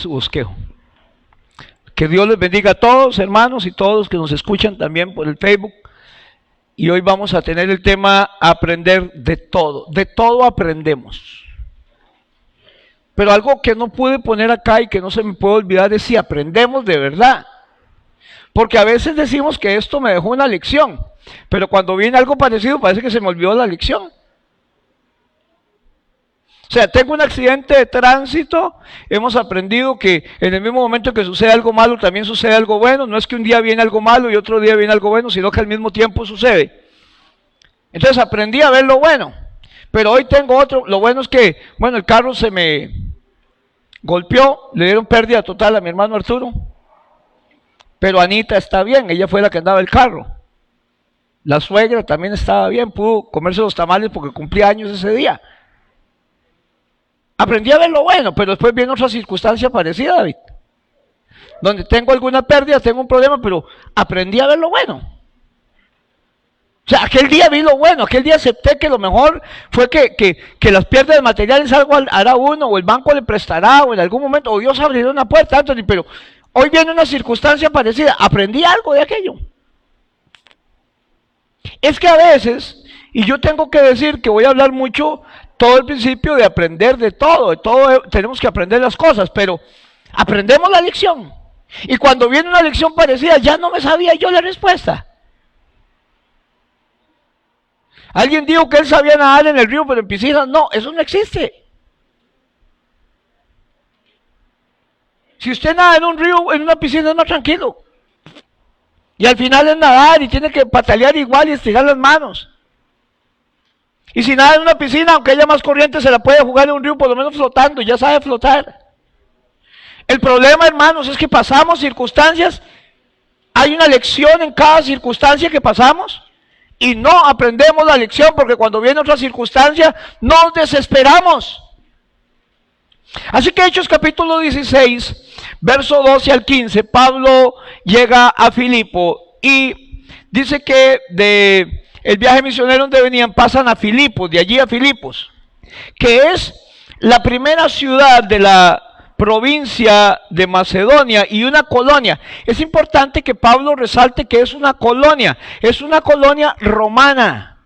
su bosquejo. Que Dios les bendiga a todos, hermanos, y todos los que nos escuchan también por el Facebook. Y hoy vamos a tener el tema aprender de todo aprendemos. Pero algo que no pude poner acá y que no se me puede olvidar es si aprendemos de verdad. Porque a veces decimos que esto me dejó una lección, pero cuando viene algo parecido parece que se me olvidó la lección. O sea, tengo un accidente de tránsito, hemos aprendido que en el mismo momento que sucede algo malo también sucede algo bueno. No es que un día viene algo malo y otro día viene algo bueno, sino que al mismo tiempo sucede. Entonces aprendí a ver lo bueno, pero hoy tengo otro. Lo bueno es que, bueno, el carro se me golpeó, le dieron pérdida total a mi hermano Arturo, pero Anita está bien, ella fue la que andaba el carro. La suegra también estaba bien, pudo comerse los tamales porque cumplía años ese día. Aprendí a ver lo bueno, pero después viene otra circunstancia parecida, David, donde tengo alguna pérdida, tengo un problema, pero aprendí a ver lo bueno. O sea, aquel día vi lo bueno, aquel día acepté que lo mejor fue que las pérdidas materiales algo hará uno, o el banco le prestará, o en algún momento, o Dios abrirá una puerta, Anthony, pero hoy viene una circunstancia parecida, aprendí algo de aquello. Es que a veces, y yo tengo que decir que voy a hablar mucho todo el principio de aprender de todo tenemos que aprender las cosas, pero aprendemos la lección. Y cuando viene una lección parecida, ya no me sabía yo la respuesta. Alguien dijo que él sabía nadar en el río, pero en piscinas no, eso no existe. Si usted nada en un río, en una piscina es más tranquilo. Y al final es nadar y tiene que patalear igual y estirar las manos. Y si nada en una piscina, aunque haya más corriente, se la puede jugar en un río, por lo menos flotando, ya sabe flotar. El problema, hermanos, es que pasamos circunstancias, hay una lección en cada circunstancia que pasamos, y no aprendemos la lección, porque cuando viene otra circunstancia, nos desesperamos. Así que Hechos capítulo 16, verso 12 al 15, Pablo llega a Filipo, y dice que el viaje misionero donde venían, pasan a Filipos, de allí a Filipos, que es la primera ciudad de la provincia de Macedonia y una colonia. Es importante que Pablo resalte que es una colonia romana.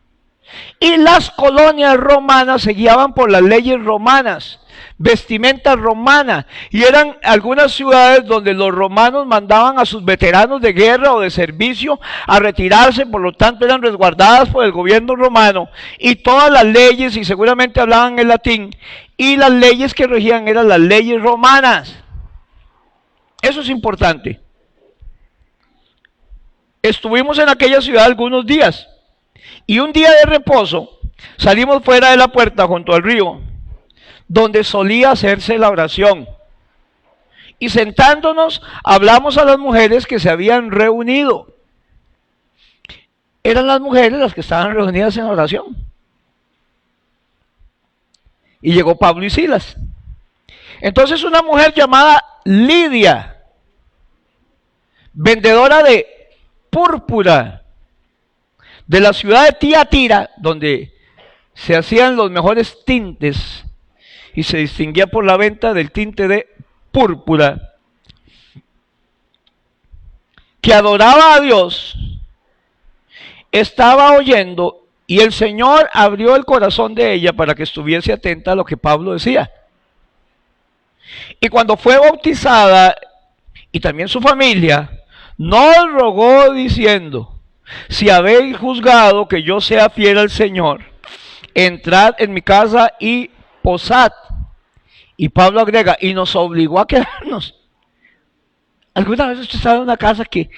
Y las colonias romanas se guiaban por las leyes romanas, vestimenta romana, y eran algunas ciudades donde los romanos mandaban a sus veteranos de guerra o de servicio a retirarse, por lo tanto eran resguardadas por el gobierno romano, y todas las leyes, y seguramente hablaban el latín, y las leyes que regían eran las leyes romanas. Eso es importante. Estuvimos en aquella ciudad algunos días, y un día de reposo salimos fuera de la puerta junto al río, donde solía hacerse la oración. Y sentándonos, hablamos a las mujeres que se habían reunido. Eran las mujeres las que estaban reunidas en oración. Y llegó Pablo y Silas. Entonces una mujer llamada Lidia, vendedora de púrpura, de la ciudad de Tiatira, donde se hacían los mejores tintes, y se distinguía por la venta del tinte de púrpura, que adoraba a Dios, estaba oyendo, y el Señor abrió el corazón de ella para que estuviese atenta a lo que Pablo decía. Y cuando fue bautizada, y también su familia, nos rogó diciendo: si habéis juzgado que yo sea fiel al Señor, entrad en mi casa y posad. Y Pablo agrega, y nos obligó a quedarnos. ¿Alguna vez usted estaba en una casa que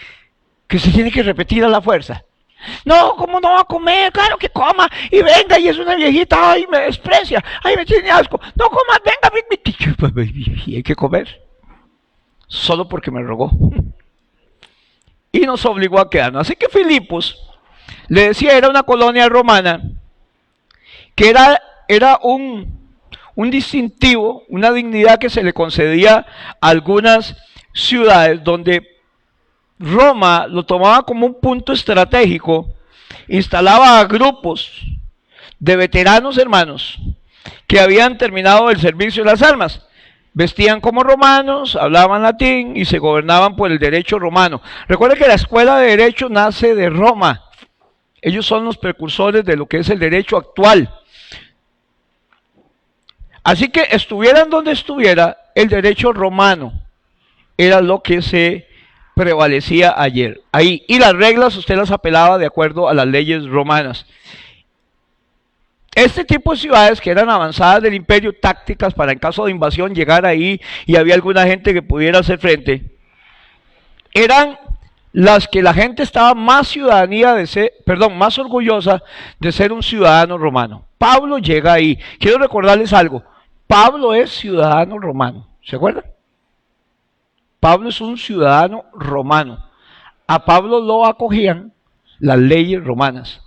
se tiene que repetir a la fuerza? No, ¿cómo no va a comer? Claro que coma, y venga, y es una viejita, ay, me desprecia, ay, me tiene asco. No comas, venga, y hay que comer. Solo porque me rogó. Y nos obligó a quedarnos. Así que Filipos, le decía, era una colonia romana, que era un distintivo, una dignidad que se le concedía a algunas ciudades, donde Roma lo tomaba como un punto estratégico, instalaba a grupos de veteranos hermanos que habían terminado el servicio de las armas. vestían como romanos, hablaban latín y se gobernaban por el derecho romano. Recuerden que la escuela de derecho nace de Roma. Ellos son los precursores de lo que es el derecho actual. Así que estuvieran donde estuviera, el derecho romano era lo que se prevalecía ayer. Ahí. Y las reglas usted las apelaba de acuerdo a las leyes romanas. Este tipo de ciudades que eran avanzadas del imperio, tácticas para en caso de invasión llegar ahí y había alguna gente que pudiera hacer frente, eran las que la gente estaba más más orgullosa de ser un ciudadano romano. Pablo llega ahí. Quiero recordarles algo. Pablo es ciudadano romano. ¿Se acuerdan? Pablo es un ciudadano romano. A Pablo lo acogían las leyes romanas.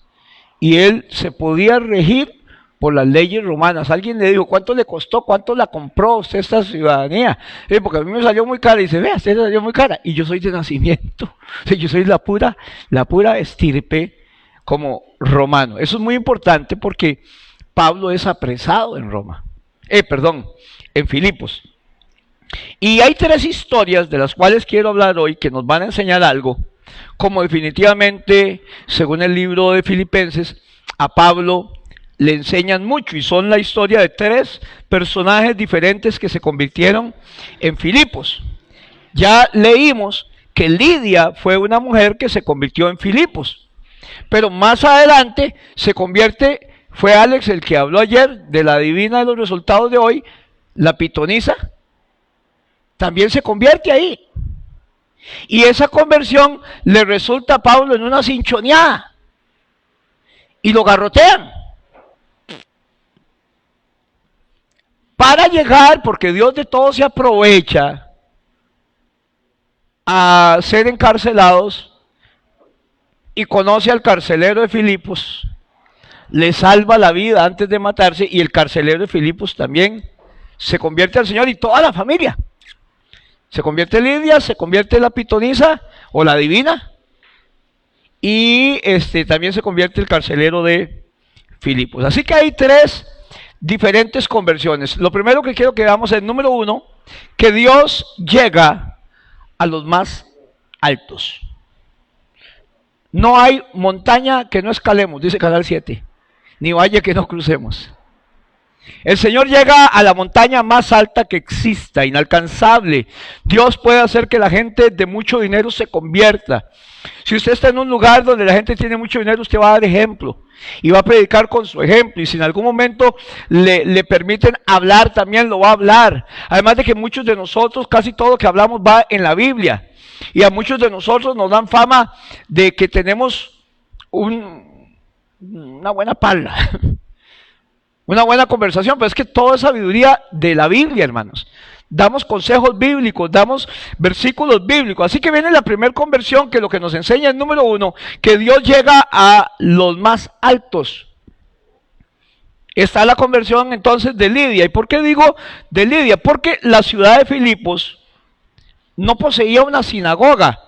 Y él se podía regir por las leyes romanas. Alguien le dijo, ¿cuánto le costó? ¿Cuánto la compró usted esta ciudadanía? Porque a mí me salió muy cara. Y dice, vea, usted le salió muy cara. Y yo soy de nacimiento. O sea, yo soy la pura estirpe como romano. Eso es muy importante porque Pablo es apresado en Roma. En Filipos. Y hay 3 historias de las cuales quiero hablar hoy que nos van a enseñar algo. Como definitivamente, según el libro de Filipenses, a Pablo le enseñan mucho y son la historia de 3 personajes diferentes que se convirtieron en Filipos. Ya leímos que Lidia fue una mujer que se convirtió en Filipos, pero más adelante fue Alex el que habló ayer de la adivina de los resultados de hoy, la pitonisa, también se convierte ahí. Y esa conversión le resulta a Pablo en una cinchoneada. Y lo garrotean. Para llegar, porque Dios de todo se aprovecha, a ser encarcelados, y conoce al carcelero de Filipos, le salva la vida antes de matarse, y el carcelero de Filipos también se convierte al Señor y toda la familia. Se convierte Lidia, se convierte la pitonisa o la divina y también se convierte el carcelero de Filipos. Así que hay 3 diferentes conversiones. Lo primero que quiero que veamos es, número 1, que Dios llega a los más altos. No hay montaña que no escalemos, dice Canal 7, ni valle que no crucemos. El Señor llega a la montaña más alta que exista, inalcanzable. Dios puede hacer que la gente de mucho dinero se convierta. Si usted está en un lugar donde la gente tiene mucho dinero, usted va a dar ejemplo y va a predicar con su ejemplo. Y si en algún momento le permiten hablar, también lo va a hablar. Además de que muchos de nosotros, casi todo lo que hablamos va en la Biblia. Y a muchos de nosotros nos dan fama de que tenemos una buena pala. Una buena conversación, pero es que todo es sabiduría de la Biblia, hermanos. Damos consejos bíblicos, damos versículos bíblicos. Así que viene la primera conversión, que lo que nos enseña es, número 1, que Dios llega a los más altos. Está la conversión entonces de Lidia. ¿Y por qué digo de Lidia? Porque la ciudad de Filipos no poseía una sinagoga.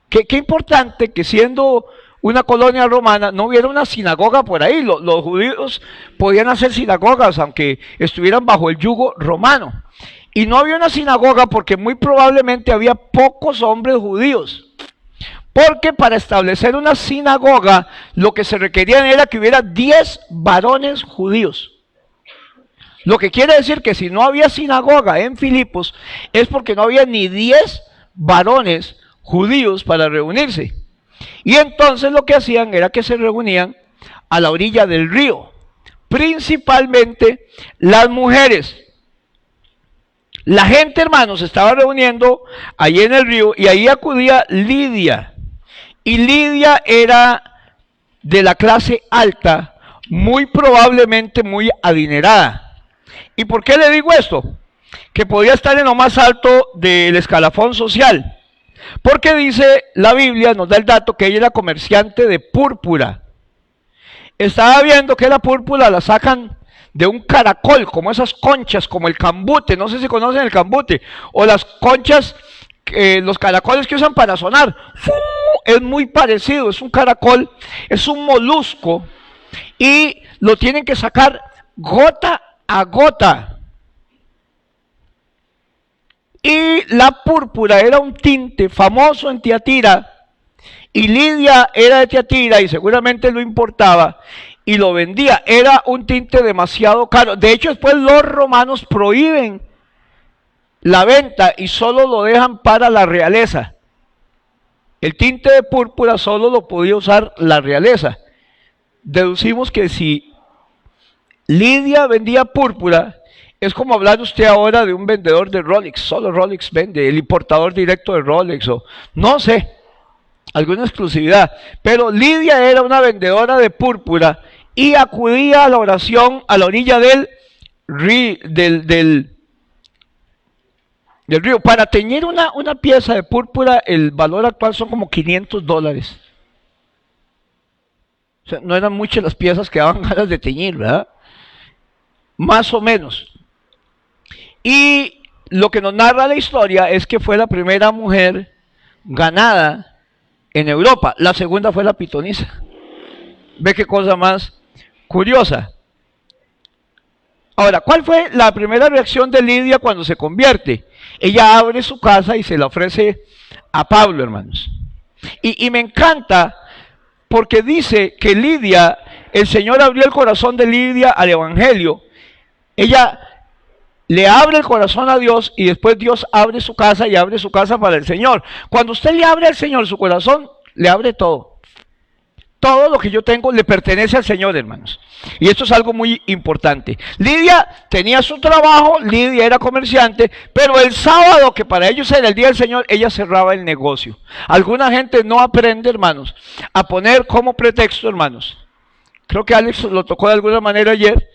Qué importante que siendo una colonia romana no hubiera una sinagoga por ahí. Los judíos podían hacer sinagogas aunque estuvieran bajo el yugo romano. Y no había una sinagoga porque muy probablemente había pocos hombres judíos. Porque para establecer una sinagoga lo que se requería era que hubiera 10 varones judíos. Lo que quiere decir que si no había sinagoga en Filipos es porque no había ni 10 varones judíos para reunirse. Y entonces lo que hacían era que se reunían a la orilla del río, principalmente las mujeres. La gente, hermanos, se estaba reuniendo allí en el río y ahí acudía Lidia. Y Lidia era de la clase alta, muy probablemente muy adinerada. ¿Y por qué le digo esto? Que podía estar en lo más alto del escalafón social. Porque dice la Biblia, nos da el dato que ella era comerciante de púrpura. Estaba viendo que la púrpura la sacan de un caracol, como esas conchas, como el cambute, no sé si conocen el cambute, o las conchas, los caracoles que usan para sonar. Es muy parecido, es un caracol, es un molusco, y lo tienen que sacar gota a gota. Y la púrpura era un tinte famoso en Tiatira, y Lidia era de Tiatira y seguramente lo importaba y lo vendía. Era un tinte demasiado caro. De hecho, después los romanos prohíben la venta y solo lo dejan para la realeza. El tinte de púrpura solo lo podía usar la realeza. Deducimos que si Lidia vendía púrpura, es como hablar usted ahora de un vendedor de Rolex. Solo Rolex vende, el importador directo de Rolex, o no sé, alguna exclusividad. Pero Lidia era una vendedora de púrpura y acudía a la oración a la orilla del río. Para teñir una pieza de púrpura, el valor actual son como $500. O sea, no eran muchas las piezas que daban ganas de teñir, ¿verdad? Más o menos. Y lo que nos narra la historia es que fue la primera mujer ganada en Europa. La segunda fue la pitonisa. Ve qué cosa más curiosa. Ahora, ¿cuál fue la primera reacción de Lidia cuando se convierte? Ella abre su casa y se la ofrece a Pablo, hermanos. Y me encanta porque dice que Lidia, el Señor abrió el corazón de Lidia al Evangelio. Ella le abre el corazón a Dios y después Dios abre su casa y abre su casa para el Señor. Cuando usted le abre al Señor su corazón, le abre todo. Todo lo que yo tengo le pertenece al Señor, hermanos. Y esto es algo muy importante. Lidia tenía su trabajo, Lidia era comerciante, pero el sábado, que para ellos era el día del Señor, ella cerraba el negocio. Alguna gente no aprende, hermanos, a poner como pretexto, hermanos. Creo que Alex lo tocó de alguna manera ayer.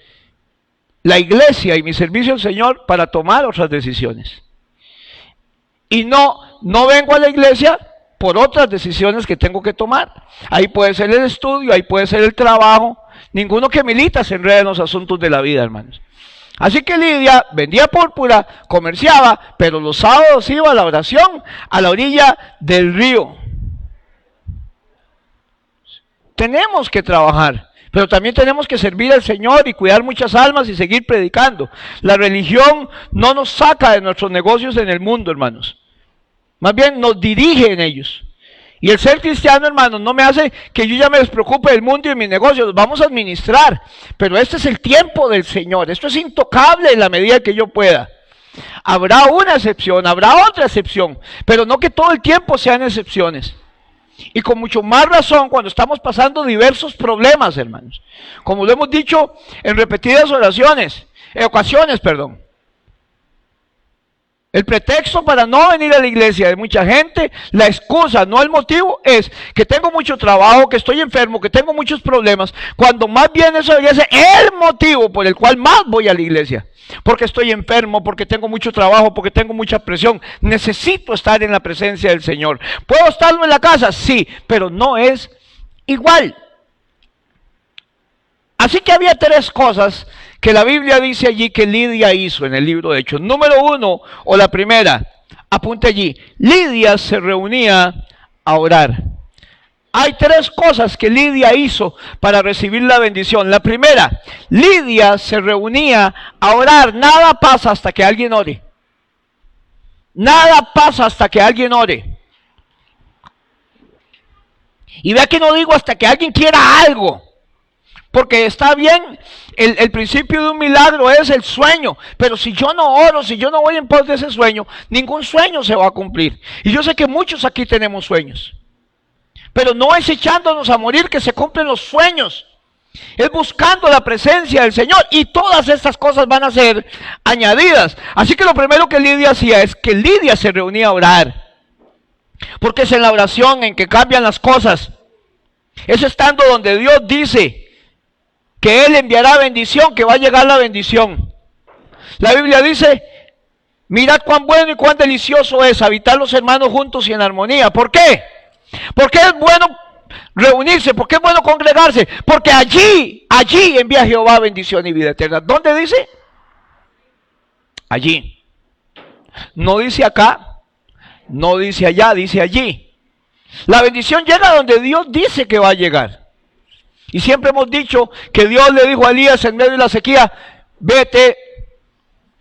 La iglesia y mi servicio al Señor para tomar otras decisiones. Y no vengo a la iglesia por otras decisiones que tengo que tomar. Ahí puede ser el estudio, ahí puede ser el trabajo. Ninguno que milita se enreda en los asuntos de la vida, hermanos. Así que Lidia vendía púrpura, comerciaba, pero los sábados iba a la oración a la orilla del río. Tenemos que trabajar, pero también tenemos que servir al Señor y cuidar muchas almas y seguir predicando. La religión no nos saca de nuestros negocios en el mundo, hermanos. Más bien nos dirige en ellos. Y el ser cristiano, hermanos, no me hace que yo ya me despreocupe del mundo y de mis negocios. Los vamos a administrar. Pero este es el tiempo del Señor. Esto es intocable en la medida que yo pueda. Habrá una excepción, habrá otra excepción. Pero no que todo el tiempo sean excepciones. Y con mucho más razón cuando estamos pasando diversos problemas, hermanos. Como lo hemos dicho en repetidas ocasiones. El pretexto para no venir a la iglesia de mucha gente, la excusa, no el motivo, es que tengo mucho trabajo, que estoy enfermo, que tengo muchos problemas, cuando más bien eso debería ser el motivo por el cual más voy a la iglesia. Porque estoy enfermo, porque tengo mucho trabajo, porque tengo mucha presión. Necesito estar en la presencia del Señor. ¿Puedo estarlo en la casa? Sí, pero no es igual. Así que había tres cosas que la Biblia dice allí que Lidia hizo en el libro de Hechos. Número uno, o la primera, apunte allí. Lidia se reunía a orar. Hay tres cosas que Lidia hizo para recibir la bendición. La primera, Lidia se reunía a orar. Nada pasa hasta que alguien ore. Nada pasa hasta que alguien ore. Y vea que no digo hasta que alguien quiera algo. Porque está bien, el principio de un milagro es el sueño. Pero si yo no oro, si yo no voy en pos de ese sueño, ningún sueño se va a cumplir. Y yo sé que muchos aquí tenemos sueños. Pero no es echándonos a morir que se cumplen los sueños. Es buscando la presencia del Señor. Y todas estas cosas van a ser añadidas. Así que lo primero que Lidia hacía es que Lidia se reunía a orar. Porque es en la oración en que cambian las cosas. Es estando donde Dios dice que Él enviará bendición, que va a llegar la bendición. La Biblia dice, mirad cuán bueno y cuán delicioso es habitar los hermanos juntos y en armonía. ¿Por qué? Porque es bueno reunirse, porque es bueno congregarse, porque allí envía Jehová bendición y vida eterna. ¿Dónde dice? Allí. No dice acá, no dice allá, dice allí. La bendición llega donde Dios dice que va a llegar. Y siempre hemos dicho que Dios le dijo a Elías en medio de la sequía, vete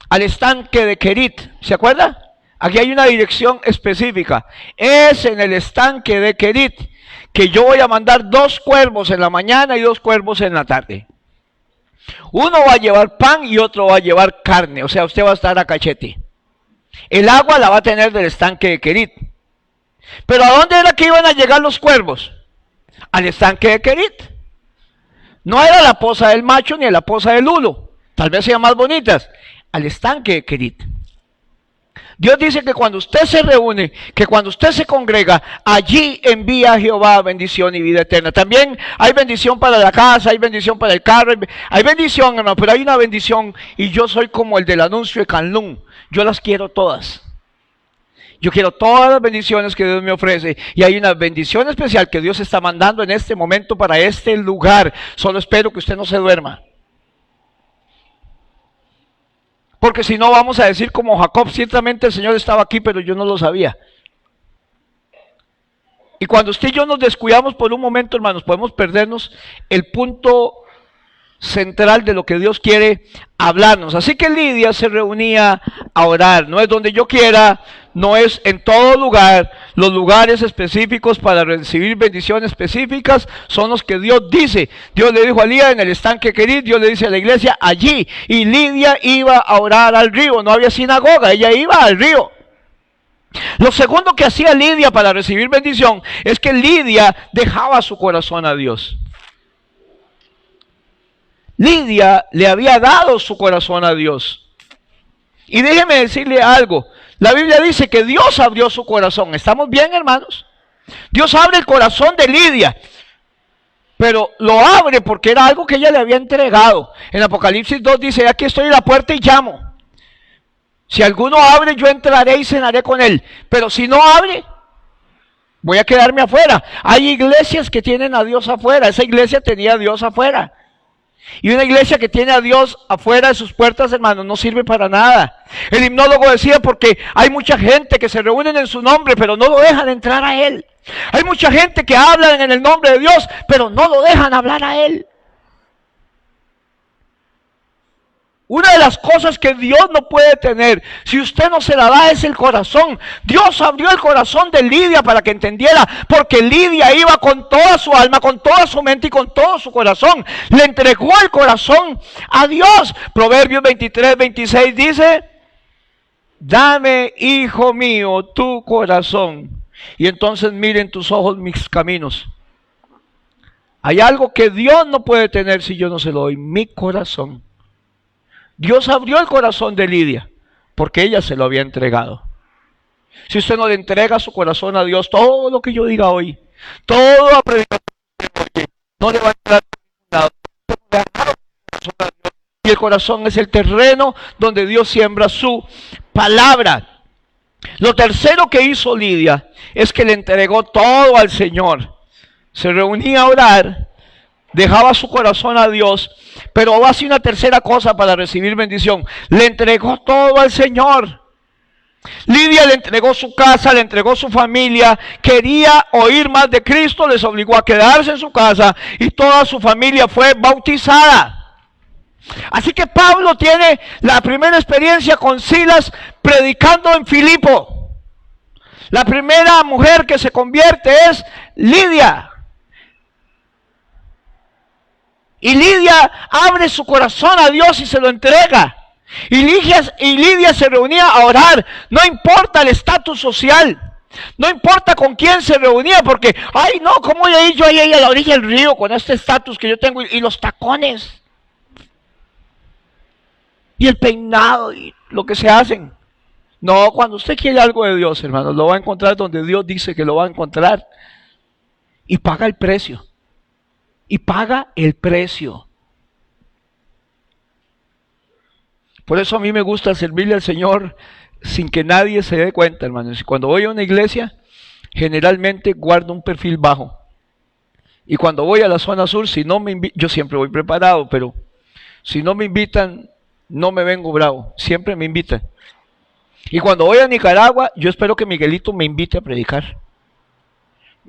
al estanque de Kerit, ¿se acuerda? Aquí hay una dirección específica. Es en el estanque de Querit, que yo voy a mandar 2 cuervos en la mañana y 2 cuervos en la tarde. Uno va a llevar pan y otro va a llevar carne, o sea, usted va a estar a cachete. El agua la va a tener del estanque de Querit. Pero ¿a dónde era que iban a llegar los cuervos? Al estanque de Querit. No era la poza del macho ni la poza del lulo, tal vez sean más bonitas, al estanque de Querit. Dios dice que cuando usted se reúne, que cuando usted se congrega, allí envía a Jehová bendición y vida eterna. También hay bendición para la casa, hay bendición para el carro, hay bendición, hermano, pero hay una bendición y yo soy como el del anuncio de Canlún. Yo las quiero todas. Yo quiero todas las bendiciones que Dios me ofrece y hay una bendición especial que Dios está mandando en este momento para este lugar. Solo espero que usted no se duerma. Porque si no vamos a decir como Jacob, ciertamente el Señor estaba aquí, pero yo no lo sabía. Y cuando usted y yo nos descuidamos por un momento, hermanos, podemos perdernos el punto central de lo que Dios quiere hablarnos. Así que Lidia se reunía a orar. No es donde yo quiera, no es en todo lugar. Los lugares específicos para recibir bendiciones específicas son los que Dios dice. Dios le dijo a Lidia en el estanque Querit, Dios le dice a la iglesia allí. Y Lidia iba a orar al río. No había sinagoga, ella iba al río. Lo segundo que hacía Lidia para recibir bendición es que Lidia dejaba su corazón a Dios. Lidia le había dado su corazón a Dios. Y déjeme decirle algo. La Biblia dice que Dios abrió su corazón. ¿Estamos bien, hermanos? Dios abre el corazón de Lidia. Pero lo abre porque era algo que ella le había entregado. En Apocalipsis 2 dice, aquí estoy en la puerta y llamo. Si alguno abre, yo entraré y cenaré con él. Pero si no abre, voy a quedarme afuera. Hay iglesias que tienen a Dios afuera. Esa iglesia tenía a Dios afuera. Y una iglesia que tiene a Dios afuera de sus puertas, hermanos, no sirve para nada. El himnólogo decía, porque hay mucha gente que se reúnen en su nombre, pero no lo dejan entrar a Él. Hay mucha gente que habla en el nombre de Dios, pero no lo dejan hablar a Él. Una de las cosas que Dios no puede tener, si usted no se la da, es el corazón. Dios abrió el corazón de Lidia para que entendiera, porque Lidia iba con toda su alma, con toda su mente y con todo su corazón. Le entregó el corazón a Dios. Proverbios 23, 26 dice, dame, hijo mío, tu corazón, y entonces miren tus ojos mis caminos. Hay algo que Dios no puede tener si yo no se lo doy, mi corazón. Dios abrió el corazón de Lidia porque ella se lo había entregado. Si usted no le entrega su corazón a Dios, todo lo que yo diga hoy, todo la predicación que oye, no le va a entrar nada. Y el corazón es el terreno donde Dios siembra su palabra. Lo tercero que hizo Lidia es que le entregó todo al Señor. Se reunía a orar, dejaba su corazón a Dios, pero hace una tercera cosa para recibir bendición. Le entregó todo al Señor. Lidia le entregó su casa, le entregó su familia, quería oír más de Cristo, les obligó a quedarse en su casa y toda su familia fue bautizada. Así que Pablo tiene la primera experiencia con Silas predicando en Filipo. La primera mujer que se convierte es Lidia. Y Lidia abre su corazón a Dios y se lo entrega. Y Lidia se reunía a orar. No importa el estatus social. No importa con quién se reunía. Porque, ay no, ¿cómo voy a ir yo ahí a la orilla del río con este estatus que yo tengo? Y los tacones. Y el peinado y lo que se hacen. No, cuando usted quiere algo de Dios, hermano, lo va a encontrar donde Dios dice que lo va a encontrar. Y paga el precio. Y paga el precio. Por eso a mí me gusta servirle al Señor sin que nadie se dé cuenta, hermanos. Cuando voy a una iglesia, generalmente guardo un perfil bajo. Y cuando voy a la zona sur, si no me invitan, yo siempre voy preparado, pero si no me invitan, no me vengo bravo. Siempre me invitan. Y cuando voy a Nicaragua, yo espero que Miguelito me invite a predicar.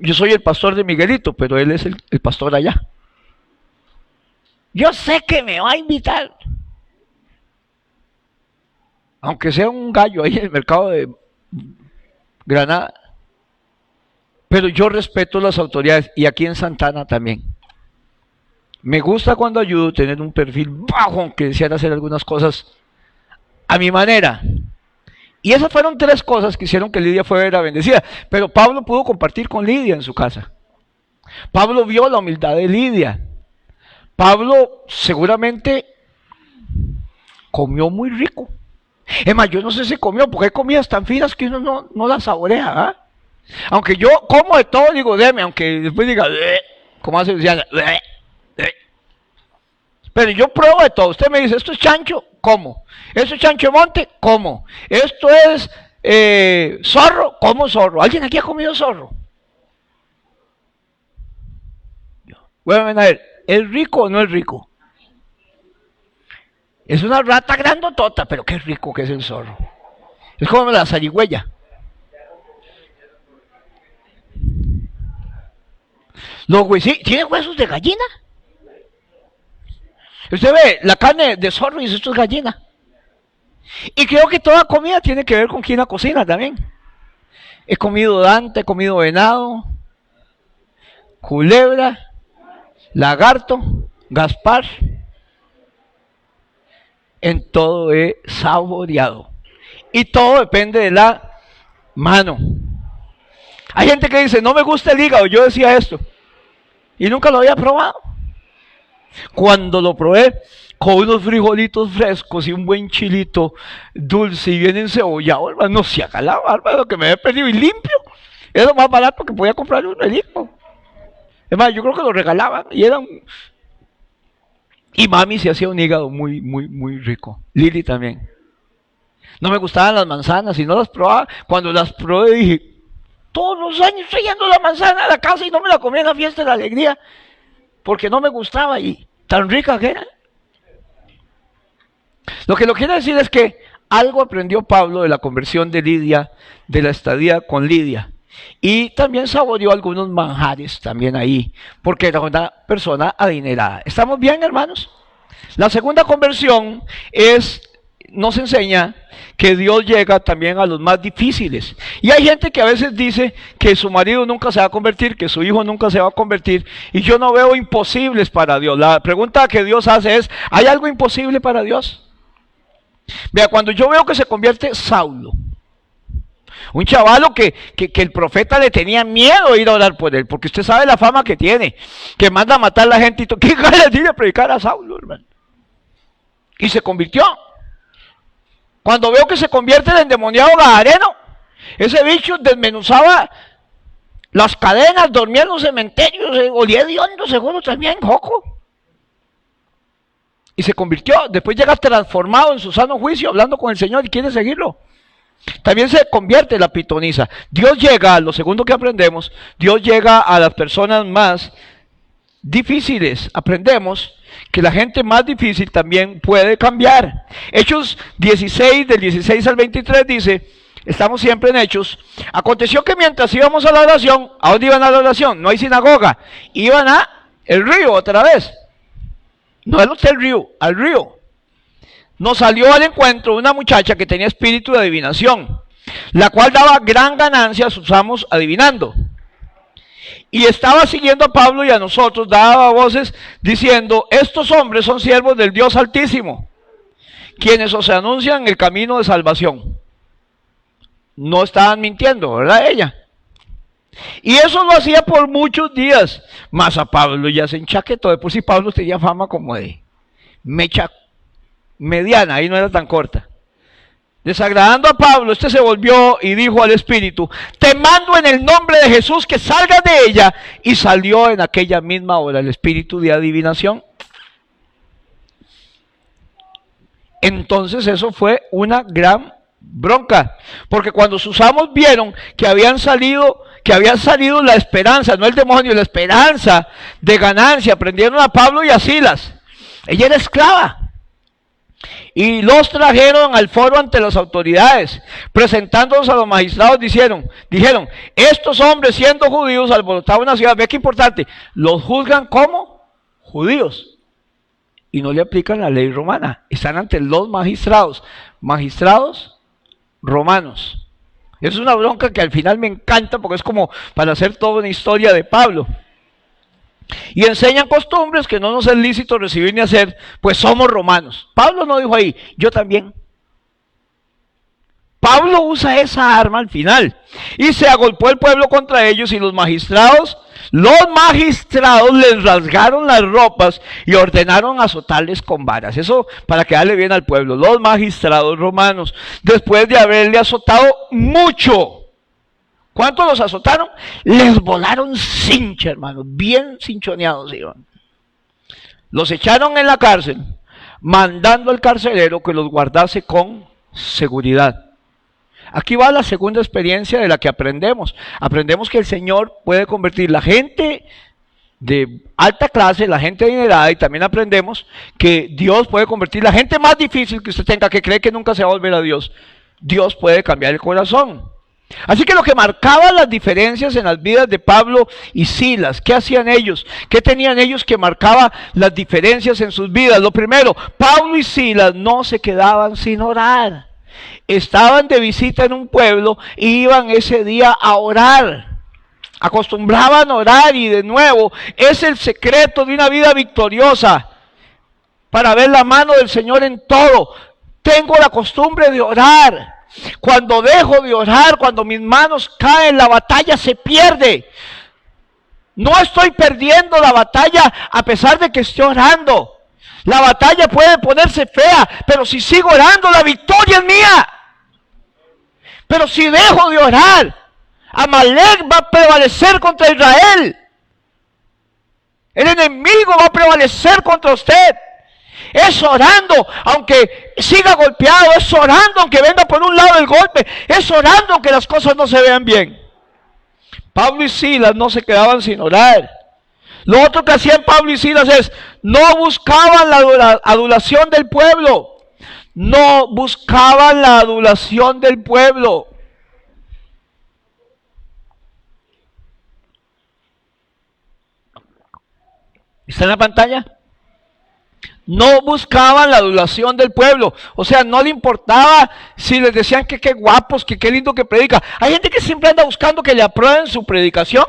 Yo soy el pastor de Miguelito, pero él es el pastor allá. Yo sé que me va a invitar. Aunque sea un gallo ahí en el mercado Granada. Pero yo respeto las autoridades, y aquí en Santana también. Me gusta cuando ayudo tener un perfil bajo, aunque deseara hacer algunas cosas a mi manera. Y esas fueron 3 cosas que hicieron que Lidia fuera bendecida. Pero Pablo pudo compartir con Lidia en su casa. Pablo vio la humildad de Lidia. Pablo seguramente comió muy rico. Es más, yo no sé si comió, porque hay comidas tan finas que uno no las saborea. Aunque yo como de todo, digo, deme, aunque después diga, como hace Luciana, pero yo pruebo de todo. Usted me dice, esto es chancho, como. Esto es chancho de monte, como. Esto es zorro, como zorro. ¿Alguien aquí ha comido zorro? Bueno, a ver, ¿es rico o no es rico? Es una rata grandotota, pero qué rico que es el zorro. Es como la zarigüeya. Los huesos, ¿tiene huesos de gallina? Usted ve la carne de zorro y dice, esto es gallina. Y creo que toda comida tiene que ver con quién la cocina también. He comido dante, he comido venado, culebra, lagarto, gaspar. En todo he saboreado. Y todo depende de la mano. Hay gente que dice, no me gusta el hígado. Yo decía esto. Y nunca lo había probado. Cuando lo probé con unos frijolitos frescos y un buen chilito dulce y bien encebollado, hermano, se haga la barba de lo que me había perdido y limpio. Era lo más barato que podía comprar uno el hijo. Es más, yo creo que lo regalaban y eran... Y mami se hacía un hígado muy, muy, muy rico. Lili también. No me gustaban las manzanas y no las probaba. Cuando las probé dije, todos los años estoy yendo la manzana a la casa y no me la comía en la fiesta de la alegría. Porque no me gustaba y tan rica que era. Lo que lo quiero decir es que algo aprendió Pablo de la conversión de Lidia, de la estadía con Lidia. Y también saboreó algunos manjares también ahí, porque era una persona adinerada. ¿Estamos bien, hermanos? La segunda conversión nos enseña que Dios llega también a los más difíciles. Y hay gente que a veces dice que su marido nunca se va a convertir, que su hijo nunca se va a convertir, y yo no veo imposibles para Dios. La pregunta que Dios hace es, ¿hay algo imposible para Dios? Vea, cuando yo veo que se convierte Saulo, un chavalo que el profeta le tenía miedo de ir a orar por él, porque usted sabe la fama que tiene, que manda a matar a la gente y todo. ¿Qué ganas tiene de predicar a Saulo, hermano? Y se convirtió. Cuando veo que se convierte el endemoniado Gadareno, ese bicho desmenuzaba las cadenas, dormía en los cementerios, olía de hondo, seguro también, joco. Y se convirtió, después llega transformado en su sano juicio, hablando con el Señor y quiere seguirlo. También se convierte la pitonisa. Dios llega, lo segundo que aprendemos, Dios llega a las personas más difíciles. Aprendemos que la gente más difícil también puede cambiar. Hechos 16, del 16 al 23 dice, estamos siempre en Hechos, aconteció que mientras íbamos a la oración, ¿a dónde iban a la oración? No hay sinagoga, iban a el río otra vez. No al hotel río, al río. Nos salió al encuentro una muchacha que tenía espíritu de adivinación, la cual daba gran ganancia a sus amos adivinando. Y estaba siguiendo a Pablo y a nosotros, daba voces diciendo, estos hombres son siervos del Dios Altísimo, quienes os anuncian el camino de salvación. No estaban mintiendo, ¿verdad ella? Y eso lo hacía por muchos días, mas a Pablo ya se enchaquetó. De por sí Pablo tenía fama como de mecha mediana, ahí no era tan corta. Desagradando a Pablo, este se volvió y dijo al espíritu, te mando en el nombre de Jesús que salgas de ella. Y salió en aquella misma hora el espíritu de adivinación. Entonces eso fue una gran bronca, porque cuando sus amos vieron que había salido la esperanza, no el demonio, la esperanza de ganancia, prendieron a Pablo y a Silas. Ella era esclava. Y los trajeron al foro ante las autoridades, presentándolos a los magistrados, dijeron, estos hombres siendo judíos alborotaron una ciudad. Ve qué importante, los juzgan como judíos y no le aplican la ley romana. Están ante los magistrados romanos. Es una bronca que al final me encanta porque es como para hacer toda una historia de Pablo. Y enseñan costumbres que no nos es lícito recibir ni hacer, pues somos romanos. Pablo no dijo ahí, yo también. Pablo usa esa arma al final. Y se agolpó el pueblo contra ellos y los magistrados les rasgaron las ropas y ordenaron azotarles con varas. Eso para quedarle bien al pueblo. Los magistrados romanos, después de haberle azotado mucho. ¿Cuánto los azotaron? Les volaron cincha, hermanos, bien cinchoneados iban. Los echaron en la cárcel, mandando al carcelero que los guardase con seguridad. Aquí va la segunda experiencia de la que aprendemos. Aprendemos que el Señor puede convertir la gente de alta clase, la gente adinerada, y también aprendemos que Dios puede convertir la gente más difícil que usted tenga, que cree que nunca se va a volver a Dios. Dios puede cambiar el corazón. Así que lo que marcaba las diferencias en las vidas de Pablo y Silas, ¿qué hacían ellos? ¿Qué tenían ellos que marcaba las diferencias en sus vidas? Lo primero, Pablo y Silas no se quedaban sin orar. Estaban de visita en un pueblo y iban ese día a orar. Acostumbraban a orar, y de nuevo es el secreto de una vida victoriosa para ver la mano del Señor en todo. Tengo la costumbre de orar. Cuando dejo de orar, cuando mis manos caen, la batalla se pierde. No estoy perdiendo la batalla a pesar de que esté orando. La batalla puede ponerse fea, pero si sigo orando, la victoria es mía. Pero si dejo de orar, Amalek va a prevalecer contra Israel. El enemigo va a prevalecer contra usted. Es orando, aunque siga golpeado, es orando, aunque venga por un lado el golpe, es orando, aunque las cosas no se vean bien. Pablo y Silas no se quedaban sin orar. Lo otro que hacían Pablo y Silas es, no buscaban la adulación del pueblo. No buscaban la adulación del pueblo. ¿Está en la pantalla? No buscaban la adulación del pueblo. O sea, no le importaba si les decían que qué guapos, que qué lindo que predica. Hay gente que siempre anda buscando que le aprueben su predicación.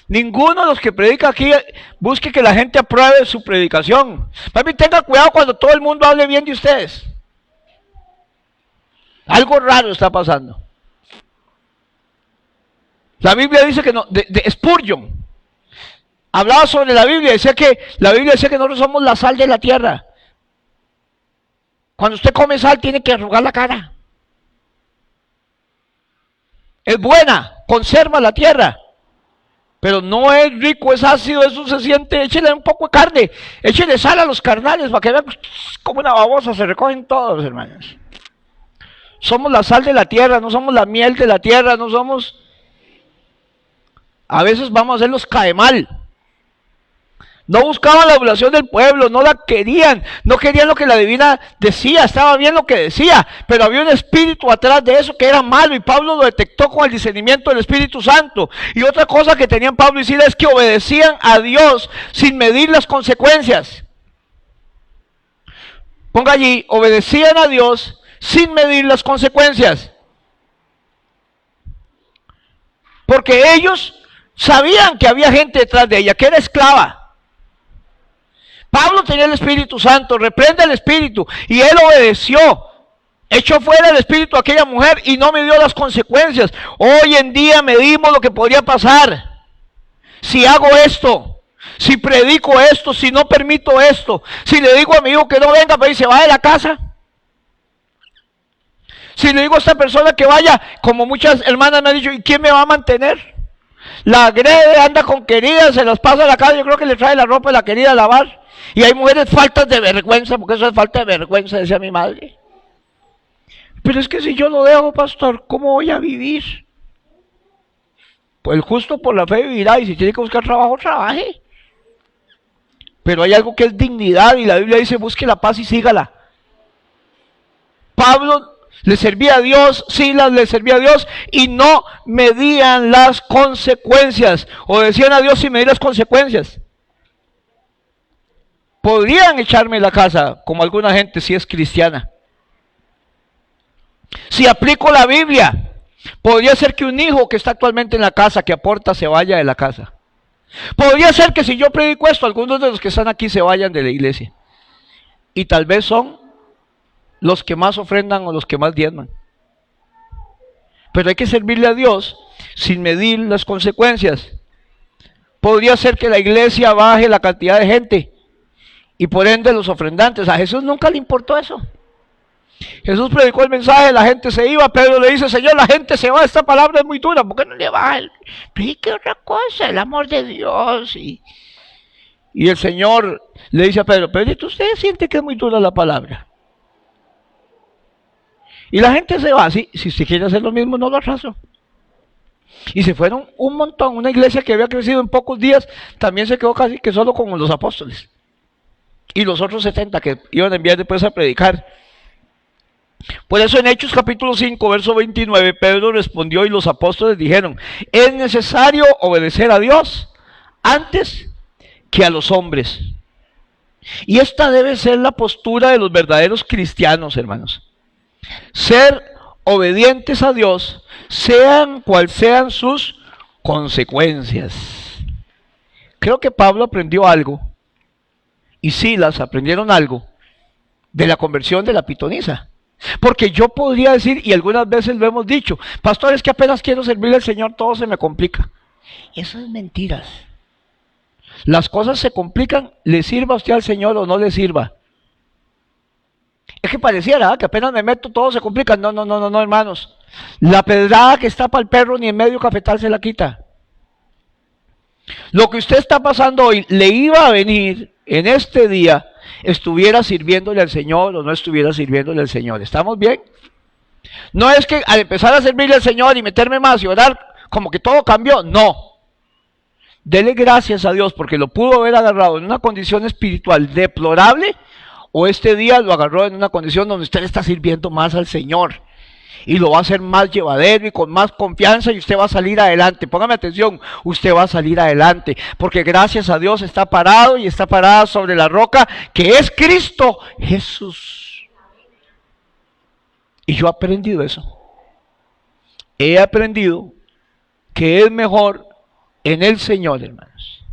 Ninguno de los que predica aquí busque que la gente apruebe su predicación. Papi, tenga cuidado cuando todo el mundo hable bien de ustedes. Algo raro está pasando. La Biblia dice que no, de Spurgeon hablaba sobre la Biblia decía que nosotros somos la sal de la tierra. Cuando usted come sal tiene que arrugar la cara. Es buena, conserva la tierra, pero no es rico, es ácido, eso se siente. Échele un poco de carne, échele sal a los carnales para que vean como una babosa, se recogen todos, hermanos. Somos la sal de la tierra, no somos la miel de la tierra, no somos... A veces vamos a hacer los cae mal. No buscaban la adulación del pueblo, no la querían, no querían lo que la divina decía, estaba bien lo que decía, pero había un espíritu atrás de eso que era malo, y Pablo lo detectó con el discernimiento del Espíritu Santo. Y otra cosa que tenían Pablo y Silas es que obedecían a Dios sin medir las consecuencias. Ponga allí, obedecían a Dios sin medir las consecuencias. Porque ellos sabían que había gente detrás de ella, que era esclava. Pablo tenía el Espíritu Santo, reprende el Espíritu, y él obedeció. Echó fuera el espíritu a aquella mujer y no midió las consecuencias. Hoy en día medimos lo que podría pasar. Si hago esto, si predico esto, si no permito esto, si le digo a mi hijo que no venga, pero se va de la casa. Si le digo a esta persona que vaya, como muchas hermanas me han dicho, ¿y quién me va a mantener? La agrede, anda con queridas, se las pasa a la casa, yo creo que le trae la ropa de la querida a lavar. Y hay mujeres faltas de vergüenza, porque eso es falta de vergüenza, decía mi madre. Pero es que si yo lo dejo, pastor, ¿cómo voy a vivir? Pues el justo por la fe vivirá, y si tiene que buscar trabajo, trabaje. Pero hay algo que es dignidad, y la Biblia dice, busque la paz y sígala. Pablo le servía a Dios, Silas le servía a Dios, y no medían las consecuencias. Obedecían a Dios sin medir las consecuencias. Podrían echarme de la casa, como alguna gente si es cristiana. Si aplico la Biblia, Podría ser que un hijo que está actualmente en la casa, que aporta, se vaya de la casa. Podría ser que si yo predico esto, algunos de los que están aquí se vayan de la iglesia. Y tal vez son los que más ofrendan o los que más diezman. Pero hay que servirle a Dios sin medir las consecuencias. Podría ser que la iglesia baje la cantidad de gente y por ende los ofrendantes. A Jesús nunca le importó eso. Jesús predicó el mensaje, la gente se iba. Pedro le dice: Señor, la gente se va, esta palabra es muy dura, ¿por qué no le baja? Predique otra cosa, el amor de Dios. Y el Señor le dice a Pedro: Pedrito, ¿usted siente que es muy dura la palabra? Y la gente se va. Sí, si usted quiere hacer lo mismo, no lo atraso. Y se fueron un montón. Una iglesia que había crecido en pocos días también se quedó casi que solo con los apóstoles y los otros 70 que iban a enviar después a predicar. Por eso en Hechos capítulo 5 verso 29 Pedro respondió y los apóstoles dijeron: es necesario obedecer a Dios antes que a los hombres. Y esta debe ser la postura de los verdaderos cristianos, hermanos. Ser obedientes a Dios, sean cual sean sus consecuencias. Creo que Pablo aprendió algo, y Silas aprendieron algo, de la conversión de la pitonisa. Porque yo podría decir, y algunas veces lo hemos dicho: pastor, es que apenas quiero servirle al Señor, todo se me complica. Eso es mentiras. Las cosas se complican, le sirva a usted al Señor o no le sirva. Es que pareciera que apenas me meto todo se complica. No, hermanos. La pedrada que está para el perro ni en medio cafetal se la quita. Lo que usted está pasando hoy le iba a venir en este día, estuviera sirviéndole al Señor o no estuviera sirviéndole al Señor. ¿Estamos bien? No es que al empezar a servirle al Señor y meterme más y orar, como que todo cambió. No. Dele gracias a Dios porque lo pudo haber agarrado en una condición espiritual deplorable, o este día lo agarró en una condición donde usted le está sirviendo más al Señor y lo va a hacer más llevadero y con más confianza, y usted va a salir adelante. Póngame atención, usted va a salir adelante porque gracias a Dios está parado y está parada sobre la roca que es Cristo Jesús. Y yo he aprendido eso. He aprendido que es mejor en el Señor, hermanos,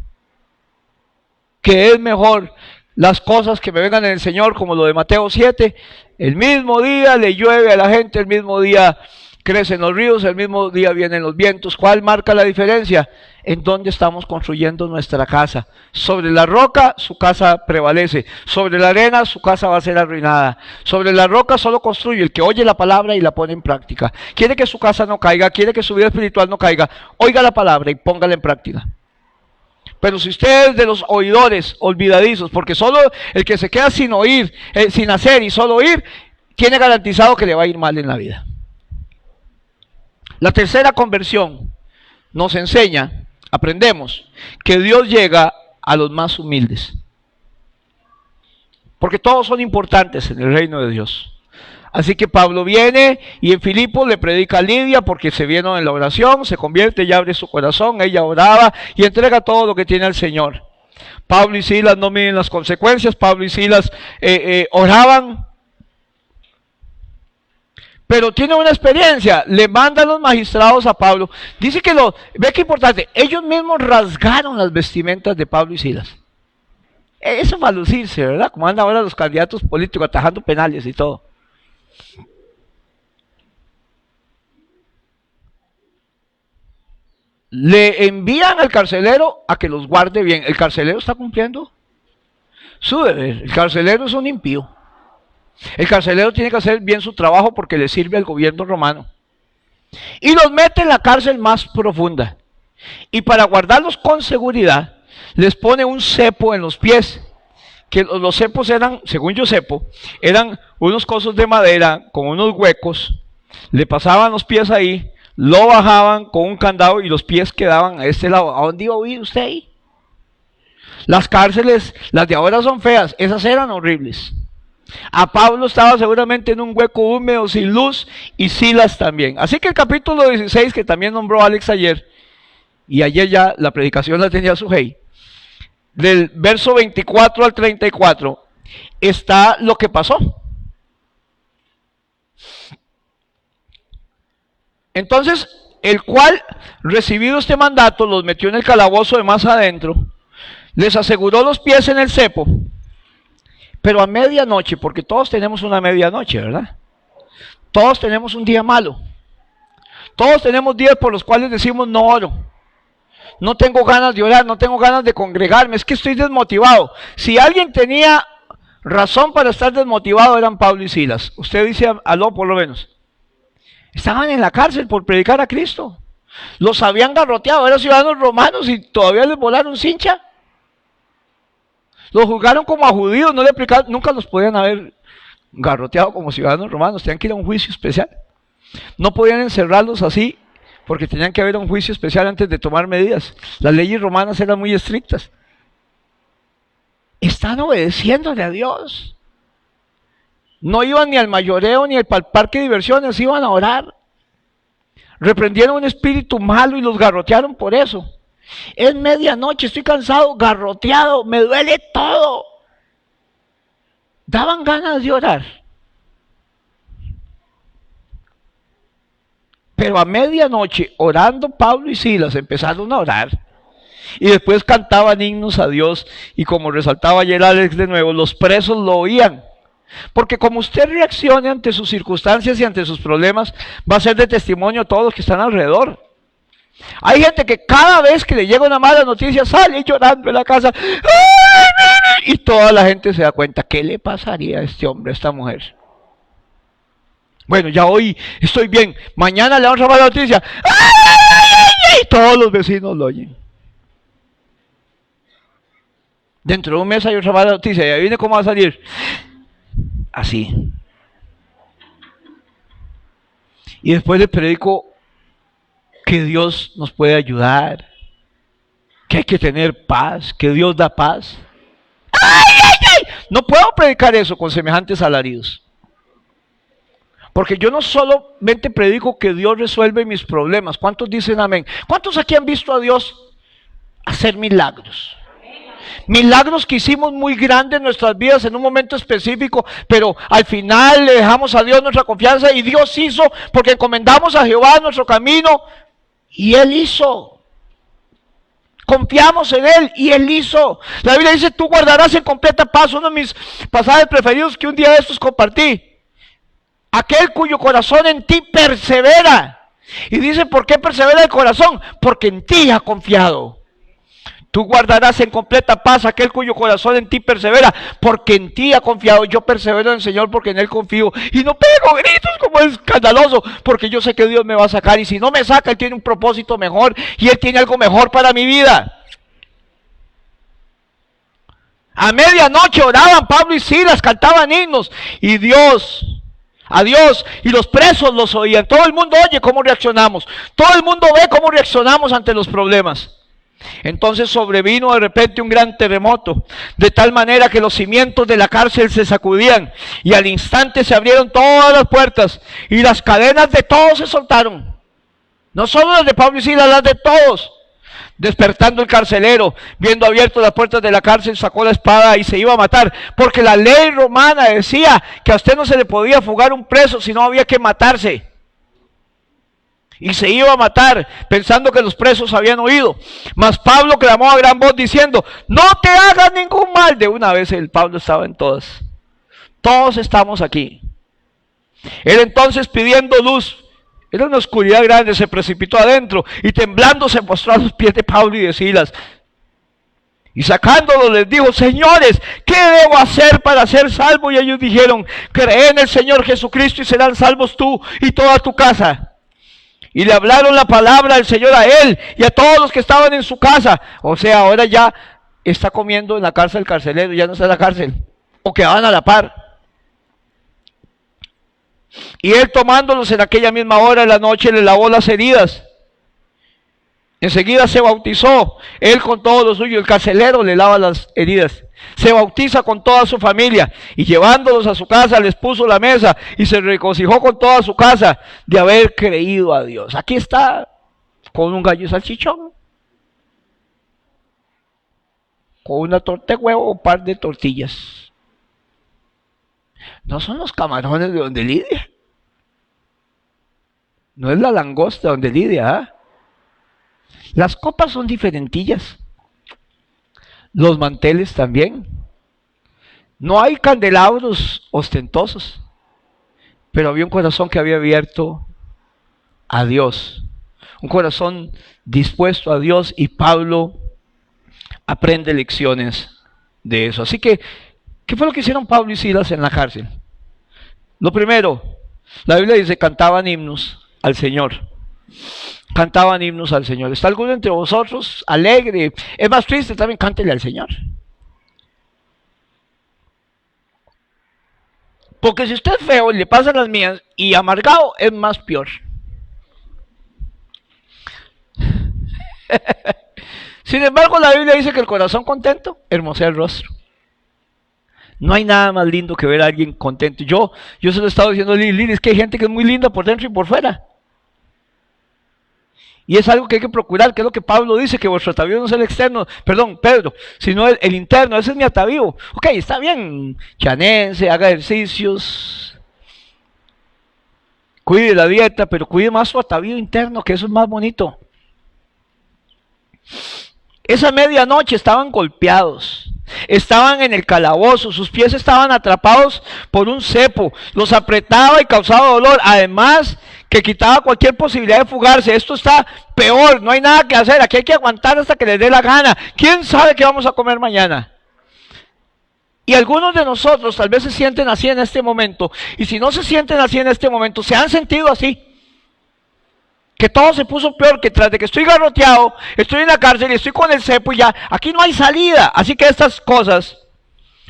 que es mejor las cosas que me vengan en el Señor, como lo de Mateo 7, el mismo día le llueve a la gente, el mismo día crecen los ríos, el mismo día vienen los vientos. ¿Cuál marca la diferencia? En dónde estamos construyendo nuestra casa. Sobre la roca su casa prevalece, sobre la arena su casa va a ser arruinada. Sobre la roca solo construye el que oye la palabra y la pone en práctica. Quiere que su casa no caiga, quiere que su vida espiritual no caiga, oiga la palabra y póngala en práctica. Pero si usted es de los oidores olvidadizos, porque solo el que se queda sin oír, sin hacer y solo oír, tiene garantizado que le va a ir mal en la vida. La tercera conversión nos enseña, aprendemos, que Dios llega a los más humildes. Porque todos son importantes en el reino de Dios. Así que Pablo viene y en Filipos le predica a Lidia porque se vino en la oración, se convierte y abre su corazón, ella oraba y entrega todo lo que tiene al Señor. Pablo y Silas no miden las consecuencias, Pablo y Silas oraban, pero tiene una experiencia, le mandan los magistrados a Pablo, dice que ve que importante, ellos mismos rasgaron las vestimentas de Pablo y Silas. Eso va a lucirse, ¿verdad? Como andan ahora los candidatos políticos atajando penales y todo. Le envían al carcelero a que los guarde bien. El carcelero está cumpliendo su deber. El carcelero es un impío. El carcelero tiene que hacer bien su trabajo porque le sirve al gobierno romano. Y los mete en la cárcel más profunda. Y para guardarlos con seguridad, les pone un cepo en los pies. Que los cepos eran, según yo sepo, eran unos cosos de madera con unos huecos. Le pasaban los pies ahí, lo bajaban con un candado y los pies quedaban a este lado. ¿A dónde iba a huir usted ahí? Las cárceles, las de ahora son feas, esas eran horribles. A Pablo estaba seguramente en un hueco húmedo, sin luz, y Silas también. Así que el capítulo 16, que también nombró Alex ayer, y ayer ya la predicación la tenía Sujei, del verso 24 al 34, está lo que pasó. Entonces, el cual, recibido este mandato, los metió en el calabozo de más adentro, les aseguró los pies en el cepo, pero a medianoche, porque todos tenemos una medianoche, ¿verdad? Todos tenemos un día malo. Todos tenemos días por los cuales decimos no oro. No tengo ganas de orar, no tengo ganas de congregarme, es que estoy desmotivado. Si alguien tenía razón para estar desmotivado eran Pablo y Silas. Usted dice aló por lo menos. Estaban en la cárcel por predicar a Cristo. Los habían garroteado, eran ciudadanos romanos y todavía les volaron cincha. Los juzgaron como a judíos, no le aplicaron, nunca los podían haber garroteado como ciudadanos romanos, tenían que ir a un juicio especial. No podían encerrarlos así porque tenían que haber un juicio especial antes de tomar medidas. Las leyes romanas eran muy estrictas. Están obedeciéndole a Dios. No iban ni al mayoreo ni al parque de diversiones, iban a orar. Reprendieron un espíritu malo y los garrotearon por eso. Es medianoche, estoy cansado, garroteado, me duele todo. Daban ganas de orar. Pero a medianoche, orando Pablo y Silas, empezaron a orar. Y después cantaban himnos a Dios. Y como resaltaba ayer Alex de nuevo, los presos lo oían. Porque como usted reaccione ante sus circunstancias y ante sus problemas, va a ser de testimonio a todos los que están alrededor. Hay gente que cada vez que le llega una mala noticia sale llorando en la casa. Y toda la gente se da cuenta, ¿qué le pasaría a este hombre, a esta mujer? Bueno, ya hoy estoy bien, mañana le vamos a dar la noticia. Y todos los vecinos lo oyen. Dentro de un mes hay otra mala noticia y ahí viene cómo va a salir. Así. Y después le predico que Dios nos puede ayudar, que hay que tener paz, que Dios da paz. No puedo predicar eso con semejantes alaridos. Porque yo no solamente predico que Dios resuelve mis problemas. ¿Cuántos dicen amén? ¿Cuántos aquí han visto a Dios hacer milagros? Milagros que hicimos muy grandes en nuestras vidas en un momento específico, pero al final le dejamos a Dios nuestra confianza y Dios hizo porque encomendamos a Jehová nuestro camino y Él hizo. Confiamos en Él y Él hizo. La Biblia dice, tú guardarás en completa paz, uno de mis pasajes preferidos que un día de estos compartí. Aquel cuyo corazón en ti persevera. Y dice, ¿por qué persevera el corazón? Porque en ti ha confiado. Tú guardarás en completa paz aquel cuyo corazón en ti persevera, porque en ti ha confiado. Yo persevero en el Señor porque en Él confío. Y no pego gritos como es escandaloso, porque yo sé que Dios me va a sacar. Y si no me saca, Él tiene un propósito mejor y Él tiene algo mejor para mi vida. A medianoche oraban Pablo y Silas, cantaban himnos. Y a Dios, y los presos los oían. Todo el mundo oye cómo reaccionamos. Todo el mundo ve cómo reaccionamos ante los problemas. Entonces sobrevino de repente un gran terremoto, de tal manera que los cimientos de la cárcel se sacudían y al instante se abrieron todas las puertas y las cadenas de todos se soltaron. No solo las de Pablo y Silas, las de todos. Despertando el carcelero, viendo abiertas las puertas de la cárcel, sacó la espada y se iba a matar, porque la ley romana decía que a usted no se le podía fugar un preso, sino había que matarse. Y se iba a matar, pensando que los presos habían huido. Mas Pablo clamó a gran voz diciendo, no te hagas ningún mal. De una vez el Pablo estaba en todas. Todos estamos aquí. Él entonces pidiendo luz, era una oscuridad grande, se precipitó adentro y temblando se postró a los pies de Pablo y de Silas. Y sacándolo les dijo, señores, ¿qué debo hacer para ser salvo? Y ellos dijeron, cree en el Señor Jesucristo y serán salvos tú y toda tu casa. Y le hablaron la palabra del Señor a él y a todos los que estaban en su casa. O sea, ahora ya está comiendo en la cárcel carcelero, ya no está en la cárcel. O quedaban a la par. Y él tomándolos en aquella misma hora de la noche le lavó las heridas. Enseguida se bautizó, él con todo lo suyo, el carcelero le lava las heridas. Se bautiza con toda su familia y llevándolos a su casa les puso la mesa y se regocijó con toda su casa de haber creído a Dios. Aquí está con un gallo y salchichón, con una torta de huevo o un par de tortillas. No son los camarones de donde Lidia. No es la langosta donde lidia, ¿ah? Las copas son diferentillas. Los manteles también. No hay candelabros ostentosos, pero había un corazón que había abierto a Dios. Un corazón dispuesto a Dios, y Pablo aprende lecciones de eso. Así que, ¿qué fue lo que hicieron Pablo y Silas en la cárcel? Lo primero, la Biblia dice, cantaban himnos al Señor. Cantaban himnos al Señor. ¿Está alguno entre vosotros alegre? Es más triste, también cántele al Señor. Porque si usted es feo y le pasan las mías y amargado, es más peor. Sin embargo, la Biblia dice que el corazón contento hermosea el rostro. No hay nada más lindo que ver a alguien contento. Yo se lo he estado diciendo a Lili, es que hay gente que es muy linda por dentro y por fuera. Y es algo que hay que procurar, que es lo que Pablo dice, que vuestro atavío no es el externo, perdón, Pedro, sino el interno. Ese es mi atavío. Ok, está bien, chanense, haga ejercicios, cuide la dieta, pero cuide más su atavío interno, que eso es más bonito. Esa medianoche estaban golpeados, estaban en el calabozo, sus pies estaban atrapados por un cepo, los apretaba y causaba dolor, además que quitaba cualquier posibilidad de fugarse. Esto está peor, no hay nada que hacer, aquí hay que aguantar hasta que les dé la gana. ¿Quién sabe qué vamos a comer mañana? Y algunos de nosotros tal vez se sienten así en este momento, y si no se sienten así en este momento, se han sentido así. Que todo se puso peor, que tras de que estoy garroteado, estoy en la cárcel y estoy con el cepo y ya, aquí no hay salida. Así que estas cosas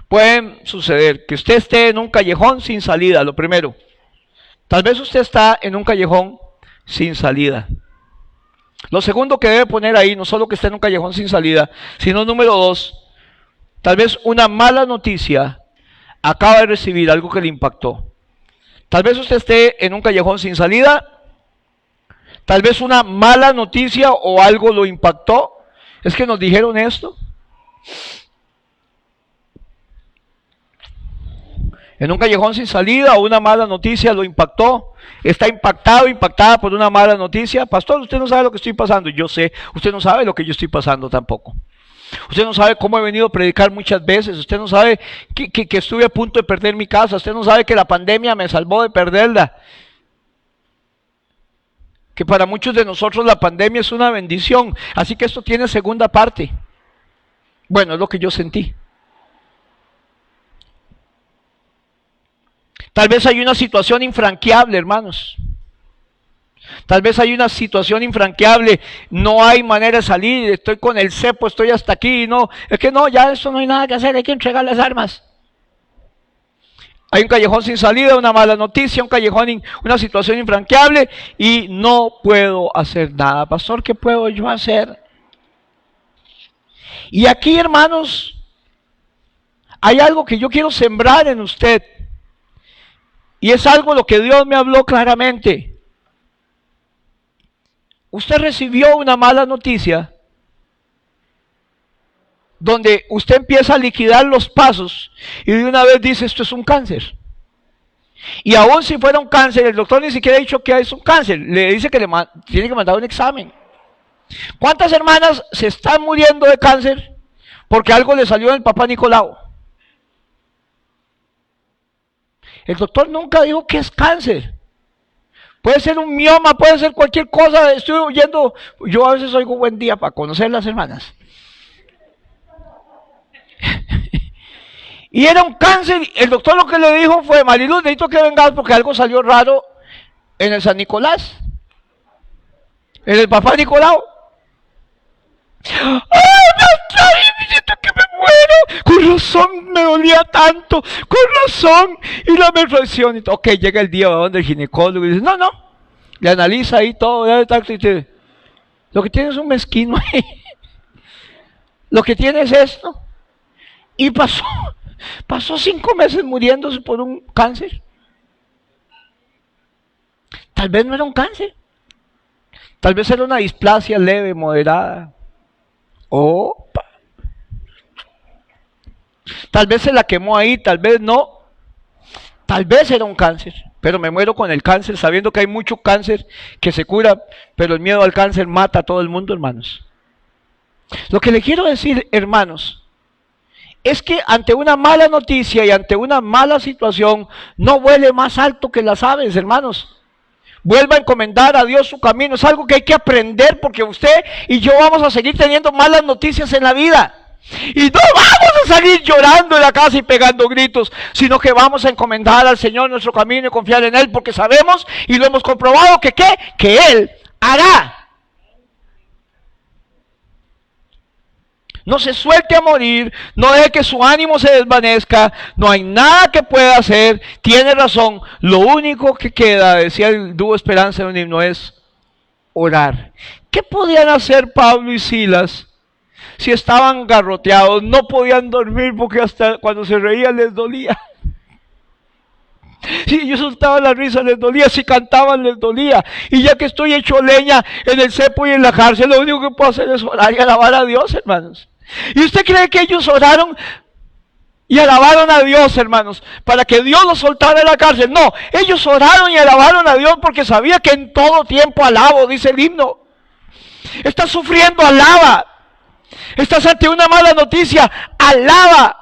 pueden suceder. Que usted esté en un callejón sin salida, lo primero. Tal vez usted está en un callejón sin salida. Lo segundo que debe poner ahí, no solo que esté en un callejón sin salida, sino número dos, tal vez una mala noticia acaba de recibir algo que le impactó. Tal vez usted esté en un callejón sin salida. Tal vez una mala noticia o algo lo impactó. Es que nos dijeron esto. En un callejón sin salida o una mala noticia lo impactó. Está impactado, impactada por una mala noticia. Pastor, usted no sabe lo que estoy pasando. Yo sé, usted no sabe lo que yo estoy pasando tampoco. Usted no sabe cómo he venido a predicar muchas veces. Usted no sabe que estuve a punto de perder mi casa. Usted no sabe que la pandemia me salvó de perderla. Que para muchos de nosotros la pandemia es una bendición. Así que esto tiene segunda parte. Bueno, es lo que yo sentí. Tal vez hay una situación infranqueable, hermanos. Tal vez hay una situación infranqueable. No hay manera de salir. Estoy con el cepo, estoy hasta aquí. No, es que no, ya eso no hay nada que hacer. Hay que entregar las armas. Hay un callejón sin salida, una mala noticia, un callejón, una situación infranqueable y no puedo hacer nada. Pastor, ¿qué puedo yo hacer? Y aquí, hermanos, hay algo que yo quiero sembrar en usted. Y es algo lo que Dios me habló claramente. Usted recibió una mala noticia donde usted empieza a liquidar los pasos y de una vez dice, esto es un cáncer. Y aún si fuera un cáncer, el doctor ni siquiera ha dicho que es un cáncer, le dice que tiene que mandar un examen. ¿Cuántas hermanas se están muriendo de cáncer porque algo le salió del papá Nicolau? El doctor nunca dijo que es cáncer. Puede ser un mioma, puede ser cualquier cosa. Estoy oyendo, yo a veces oigo buen día para conocer las hermanas. Y era un cáncer. El doctor lo que le dijo fue, Mariluz, necesito que vengas porque algo salió raro en el San Nicolás, en el papá Nicolau. ¡Ay, me siento que me muero! Con razón me dolía tanto, con razón. Y la menstruación, ok, llega el día donde el ginecólogo y dice, no, le analiza ahí todo, lo que tiene es un mezquino ahí. Lo que tiene es esto. Y pasó 5 meses muriéndose por un cáncer. Tal vez no era un cáncer. Tal vez era una displasia leve, moderada. Opa. Tal vez se la quemó ahí, tal vez no. Tal vez era un cáncer. pero me muero con el cáncer, sabiendo que hay mucho cáncer que se cura, pero el miedo al cáncer mata a todo el mundo, hermanos. Lo que le quiero decir, hermanos, es que ante una mala noticia y ante una mala situación, no vuele más alto que las aves, hermanos. Vuelva a encomendar a Dios su camino. Es algo que hay que aprender, porque usted y yo vamos a seguir teniendo malas noticias en la vida. Y no vamos a salir llorando en la casa y pegando gritos, sino que vamos a encomendar al Señor nuestro camino y confiar en Él, porque sabemos y lo hemos comprobado que ¿qué? Que Él hará. No se suelte a morir, no deje que su ánimo se desvanezca, no hay nada que pueda hacer, tiene razón, lo único que queda, decía el dúo Esperanza de un himno, es orar. ¿Qué podían hacer Pablo y Silas si estaban garroteados? No podían dormir porque hasta cuando se reían les dolía. Si ellos soltaban la risa les dolía, si cantaban les dolía. Y ya que estoy hecho leña en el cepo y en la cárcel, lo único que puedo hacer es orar y alabar a Dios, hermanos. ¿Y usted cree que ellos oraron y alabaron a Dios, hermanos, para que Dios los soltara de la cárcel? No, ellos oraron y alabaron a Dios porque sabía que en todo tiempo alabo, dice el himno. Estás sufriendo, alaba. Estás ante una mala noticia, alaba.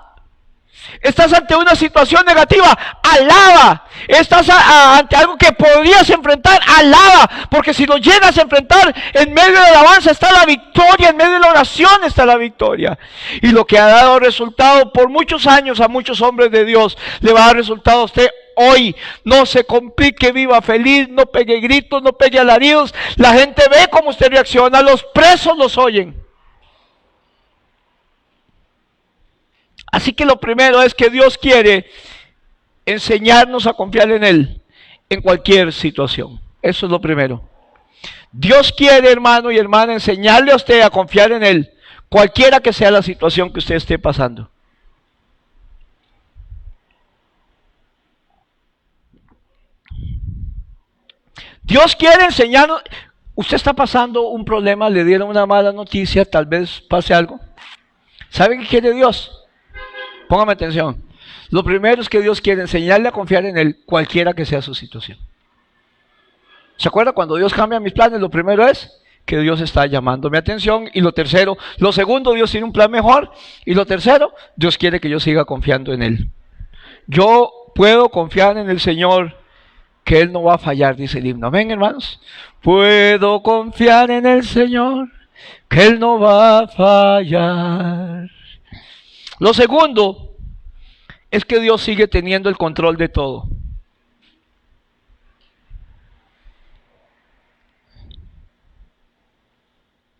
Estás ante una situación negativa, alaba. Estás ante algo que podrías enfrentar, alaba. Porque si lo llegas a enfrentar, en medio de la alabanza está la victoria, en medio de la oración está la victoria. Y lo que ha dado resultado por muchos años a muchos hombres de Dios, le va a dar resultado a usted hoy. No se complique, viva feliz, no pegue gritos, no pegue alaridos. La gente ve cómo usted reacciona, los presos los oyen. Así que lo primero es que Dios quiere enseñarnos a confiar en Él en cualquier situación. Eso es lo primero. Dios quiere, hermano y hermana, enseñarle a usted a confiar en Él, cualquiera que sea la situación que usted esté pasando. Dios quiere enseñarnos. Usted está pasando un problema, le dieron una mala noticia, tal vez pase algo. ¿Sabe qué quiere Dios? Póngame atención. Lo primero es que Dios quiere enseñarle a confiar en Él, cualquiera que sea su situación. ¿Se acuerda? Cuando Dios cambia mis planes, lo primero es que Dios está llamando mi atención. Y lo segundo, Dios tiene un plan mejor. Y lo tercero, Dios quiere que yo siga confiando en Él. Yo puedo confiar en el Señor, que Él no va a fallar, dice el himno. Amén, hermanos. Puedo confiar en el Señor, que Él no va a fallar. Lo segundo es que Dios sigue teniendo el control de todo.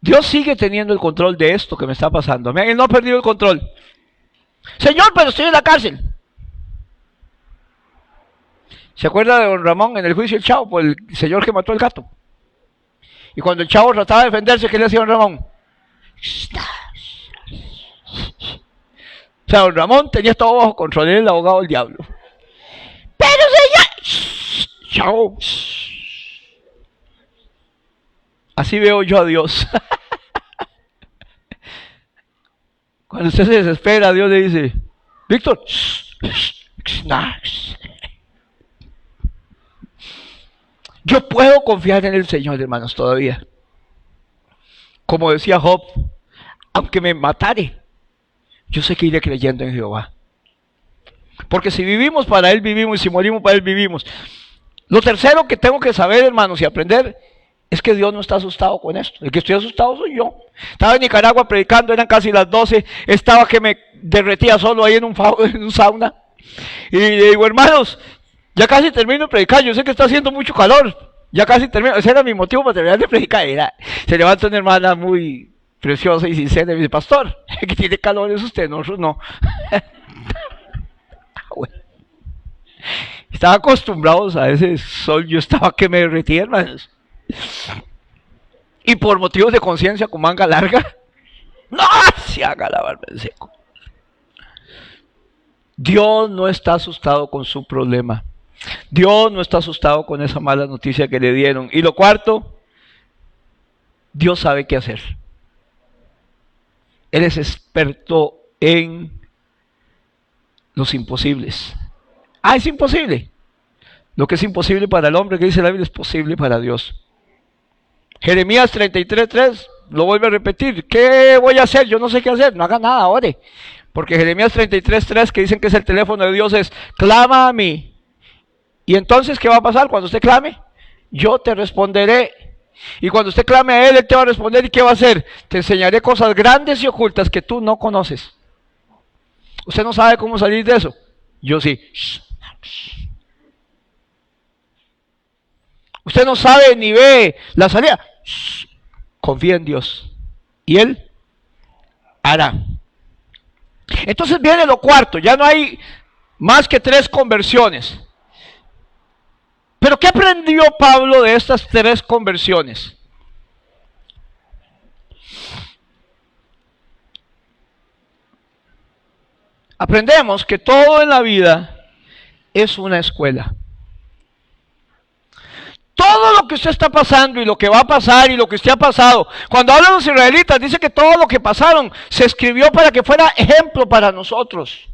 Dios sigue teniendo el control de esto que me está pasando. Él no ha perdido el control. Señor, pero estoy en la cárcel. ¿Se acuerda de don Ramón en el juicio del Chavo por el señor que mató al gato? Y cuando el Chavo trataba de defenderse, ¿qué le decía don Ramón? O sea, don Ramón tenía todo bajo control, era el abogado del diablo. Pero señor, Chavo. Así veo yo a Dios. Cuando usted se desespera, Dios le dice, Víctor, yo puedo confiar en el Señor, hermanos, todavía. Como decía Job, aunque me matare, yo sé que iré creyendo en Jehová. Porque si vivimos para Él vivimos, y si morimos para Él vivimos. Lo tercero que tengo que saber, hermanos, y aprender, es que Dios no está asustado con esto. El que estoy asustado soy yo. Estaba en Nicaragua predicando, eran casi las 12, estaba que me derretía solo ahí en un sauna. Y le digo, hermanos, ya casi termino de predicar, yo sé que está haciendo mucho calor. Ya casi termino, ese era mi motivo para terminar de predicar. Se levanta una hermana muy preciosa y sincera y me dice, pastor, que tiene calor es usted, nosotros no. Bueno. Estaba acostumbrados a ese sol, yo estaba que me derretía, hermanos. Y por motivos de conciencia con manga larga, no se haga la barba en seco. Dios no está asustado con su problema. Dios no está asustado con esa mala noticia que le dieron. Y lo cuarto, Dios sabe qué hacer. Él es experto en los imposibles. Ah, es imposible. Lo que es imposible para el hombre, que dice la Biblia, es posible para Dios. Jeremías 33:3, lo vuelve a repetir. ¿Qué voy a hacer? Yo no sé qué hacer. No haga nada, ore. Porque Jeremías 33:3, que dicen que es el teléfono de Dios, es: clama a mí. Y entonces, ¿qué va a pasar cuando usted clame? Yo te responderé. Y cuando usted clame a Él te va a responder. ¿Y qué va a hacer? Te enseñaré cosas grandes y ocultas que tú no conoces. ¿Usted no sabe cómo salir de eso? Yo sí. Usted no sabe ni ve la salida. Confía en Dios y Él hará. Entonces viene lo cuarto. Ya no hay más que 3 conversiones. Pero ¿qué aprendió Pablo de estas 3 conversiones? Aprendemos que todo en la vida es una escuela. Todo lo que usted está pasando y lo que va a pasar y lo que usted ha pasado. Cuando hablan los israelitas, dice que todo lo que pasaron se escribió para que fuera ejemplo para nosotros.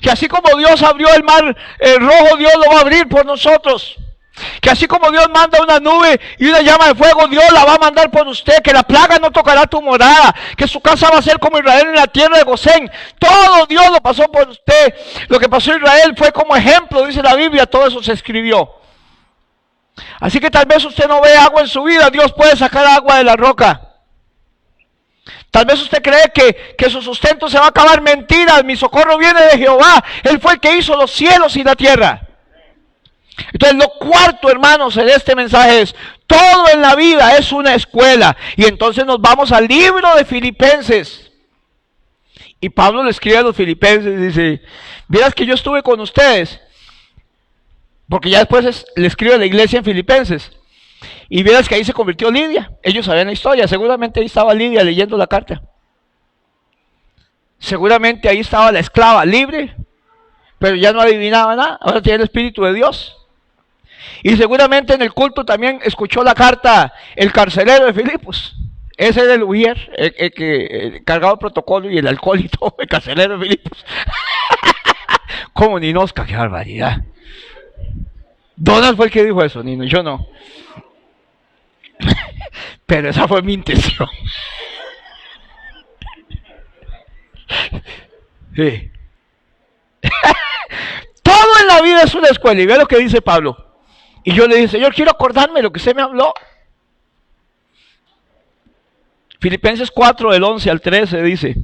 Que así como Dios abrió el mar rojo, Dios lo va a abrir por nosotros. Que así como Dios manda una nube y una llama de fuego, Dios la va a mandar por usted. Que la plaga no tocará tu morada. Que su casa va a ser como Israel en la tierra de Gosén. Todo Dios lo pasó por usted. Lo que pasó en Israel fue como ejemplo, dice la Biblia. Todo eso se escribió. Así que tal vez usted no ve agua en su vida. Dios puede sacar agua de la roca. Tal vez usted cree que su sustento se va a acabar. Mentiras, mi socorro viene de Jehová. Él fue el que hizo los cielos y la tierra. Entonces lo cuarto, hermanos, en este mensaje es: todo en la vida es una escuela. Y entonces nos vamos al libro de Filipenses. Y Pablo le escribe a los filipenses y dice: vieras que yo estuve con ustedes. Porque ya después le escribe a la iglesia en Filipenses. Y vieras que ahí se convirtió Lidia. Ellos sabían la historia. Seguramente ahí estaba Lidia leyendo la carta. Seguramente ahí estaba la esclava libre, pero ya no adivinaba nada. Ahora tiene el Espíritu de Dios. Y seguramente en el culto también escuchó la carta el carcelero de Filipos. Ese era el Ujier, el que cargaba el protocolo y el alcohol y todo, el carcelero de Filipos. Como Ninosca, qué barbaridad. Donald fue el que dijo eso, Nino, yo no. Pero esa fue mi intención. Sí. Todo en la vida es una escuela. Y ve lo que dice Pablo. Y yo le dije: Señor, quiero acordarme de lo que usted me habló. Filipenses 4, del 11 al 13 dice: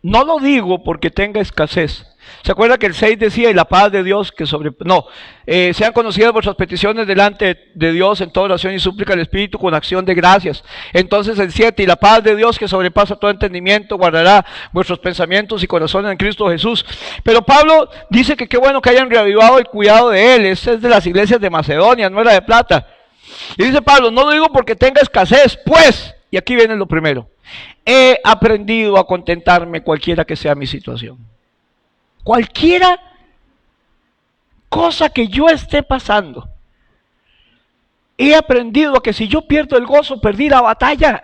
no lo digo porque tenga escasez. ¿Se acuerda que el 6 decía: y la paz de Dios que sean conocidas vuestras peticiones delante de Dios en toda oración y súplica al Espíritu con acción de gracias? Entonces el 7: y la paz de Dios que sobrepasa todo entendimiento guardará vuestros pensamientos y corazones en Cristo Jesús. Pero Pablo dice que qué bueno que hayan reavivado el cuidado de él. Este es de las iglesias de Macedonia, no era de Plata. Y dice Pablo: no lo digo porque tenga escasez, pues, y aquí viene lo primero, he aprendido a contentarme cualquiera que sea mi situación. Cualquiera cosa que yo esté pasando, he aprendido a que si yo pierdo el gozo, perdí la batalla.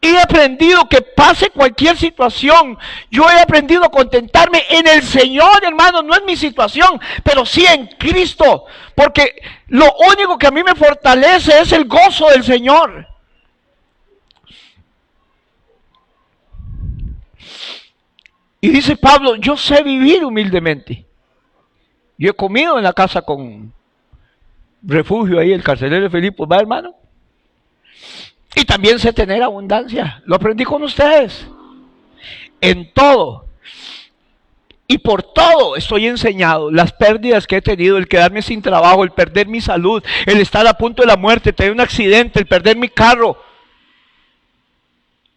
He aprendido que pase cualquier situación, yo he aprendido a contentarme en el Señor, hermano. No en mi situación, pero sí en Cristo, porque lo único que a mí me fortalece es el gozo del Señor. Y dice Pablo: yo sé vivir humildemente. Yo he comido en la casa con Refugio ahí, el carcelero de Filipos, ¿va, hermano? Y también sé tener abundancia. Lo aprendí con ustedes. En todo y por todo estoy enseñado. Las pérdidas que he tenido, el quedarme sin trabajo, el perder mi salud, el estar a punto de la muerte, tener un accidente, el perder mi carro.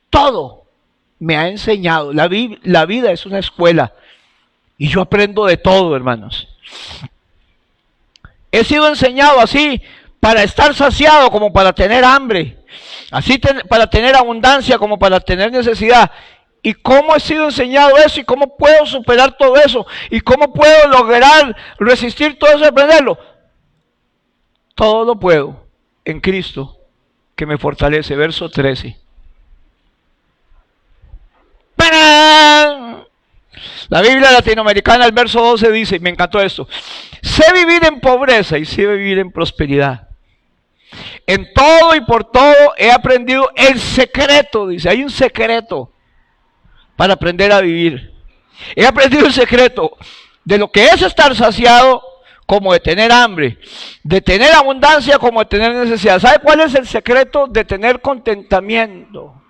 Todo me ha enseñado. La vida es una escuela. Y yo aprendo de todo, hermanos. He sido enseñado así para estar saciado como para tener hambre. Así para tener abundancia como para tener necesidad. ¿Y cómo he sido enseñado eso? ¿Y cómo puedo superar todo eso? ¿Y cómo puedo lograr resistir todo eso y aprenderlo? Todo lo puedo en Cristo que me fortalece. Verso 13. ¡Tarán! La Biblia latinoamericana, el verso 12 dice, y me encantó esto: sé vivir en pobreza y sé vivir en prosperidad. En todo y por todo he aprendido el secreto, dice, hay un secreto para aprender a vivir. He aprendido el secreto de lo que es estar saciado como de tener hambre, de tener abundancia como de tener necesidad. ¿Sabe cuál es el secreto de tener contentamiento?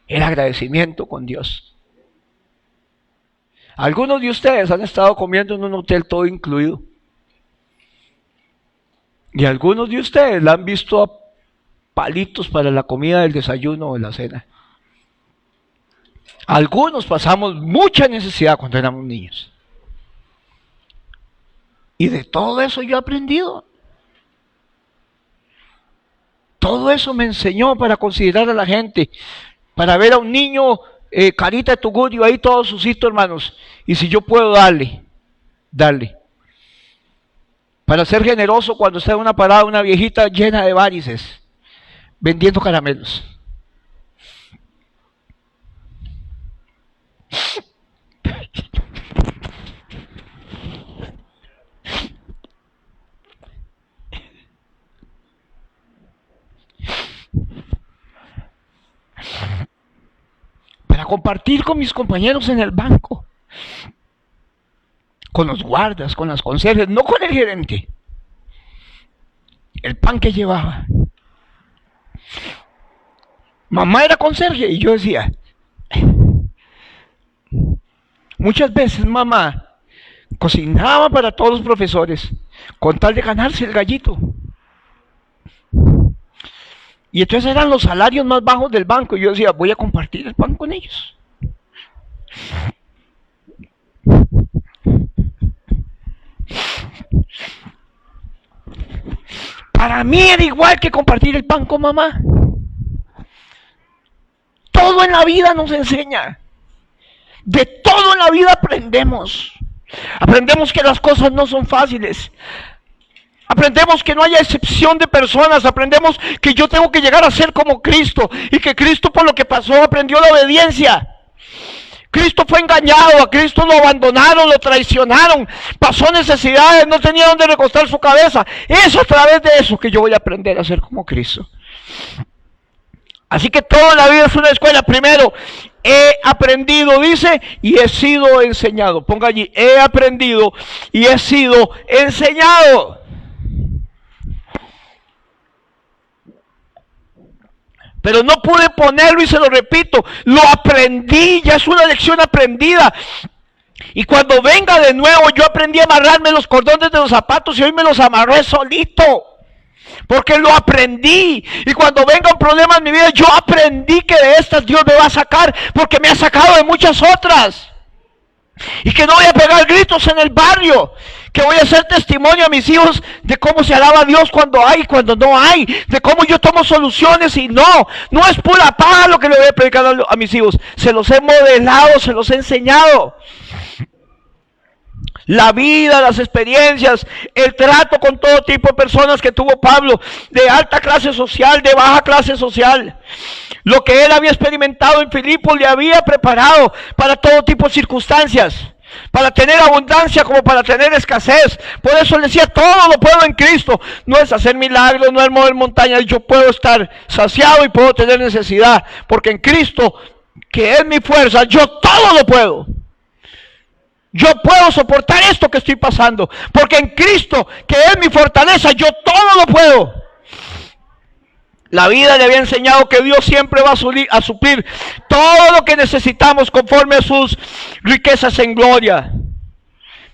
El agradecimiento con Dios. Algunos de ustedes han estado comiendo en un hotel todo incluido. Y algunos de ustedes la han visto a palitos para la comida del desayuno o de la cena. Algunos pasamos mucha necesidad cuando éramos niños. Y de todo eso yo he aprendido. Todo eso me enseñó para considerar a la gente, para ver a un niño, carita de tugurio, ahí todos sus hijos, hermanos. Y si yo puedo darle. Para ser generoso cuando está en una parada una viejita llena de varices, vendiendo caramelos. Para compartir con mis compañeros en el banco, con los guardas, con las conserjes, no con el gerente. El pan que llevaba. Mamá era conserje y yo decía, muchas veces mamá cocinaba para todos los profesores con tal de ganarse el gallito. Y entonces eran los salarios más bajos del banco y yo decía, voy a compartir el pan con ellos. Para mí era igual que compartir el pan con mamá. Todo en la vida nos enseña. De todo en la vida aprendemos. Aprendemos que las cosas no son fáciles. Aprendemos que no haya excepción de personas. Aprendemos que yo tengo que llegar a ser como Cristo. Y que Cristo, por lo que pasó, aprendió la obediencia. Cristo fue engañado, a Cristo lo abandonaron, lo traicionaron, pasó necesidades, no tenía donde recostar su cabeza. Es a través de eso que yo voy a aprender a ser como Cristo. Así que toda la vida es una escuela. Primero, he aprendido, dice, y he sido enseñado. Ponga allí, he aprendido y he sido enseñado. Pero no pude ponerlo y se lo repito, lo aprendí, ya es una lección aprendida. Y cuando venga de nuevo, yo aprendí a amarrarme los cordones de los zapatos y hoy me los amarré solito. Porque lo aprendí. Y cuando venga un problema en mi vida, yo aprendí que de estas Dios me va a sacar, porque me ha sacado de muchas otras. Y que no voy a pegar gritos en el barrio, que voy a hacer testimonio a mis hijos de cómo se alaba a Dios cuando hay y cuando no hay, de cómo yo tomo soluciones y no es pura paja lo que le voy a predicar a mis hijos. Se los he modelado, se los he enseñado. La vida, las experiencias, el trato con todo tipo de personas que tuvo Pablo, de alta clase social, de baja clase social. Lo que él había experimentado en Filipos le había preparado para todo tipo de circunstancias, para tener abundancia como para tener escasez. Por eso le decía, todo lo puedo en Cristo. No es hacer milagros, no es mover montañas, yo puedo estar saciado y puedo tener necesidad, porque en Cristo, que es mi fuerza, yo todo lo puedo. Yo puedo soportar esto que estoy pasando, porque en Cristo, que es mi fortaleza, yo todo lo puedo. La vida le había enseñado que Dios siempre va a suplir todo lo que necesitamos conforme a sus riquezas en gloria.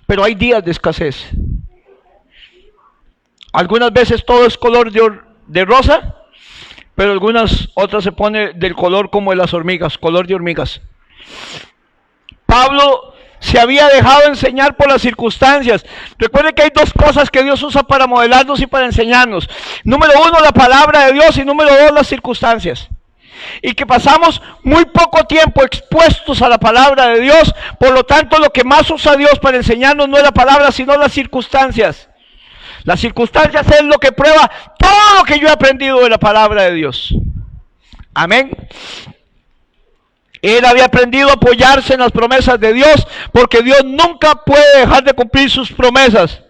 Pero hay días de escasez. Algunas veces todo es color de rosa, pero algunas otras se pone del color como de las hormigas, color de hormigas. Pablo se había dejado enseñar por las circunstancias. Recuerde que hay dos cosas que Dios usa para modelarnos y para enseñarnos. Número uno, la palabra de Dios, y número dos, las circunstancias. Y que pasamos muy poco tiempo expuestos a la palabra de Dios. Por lo tanto, lo que más usa Dios para enseñarnos no es la palabra, sino las circunstancias. Las circunstancias es lo que prueba todo lo que yo he aprendido de la palabra de Dios. Amén. Él había aprendido a apoyarse en las promesas de Dios, porque Dios nunca puede dejar de cumplir sus promesas,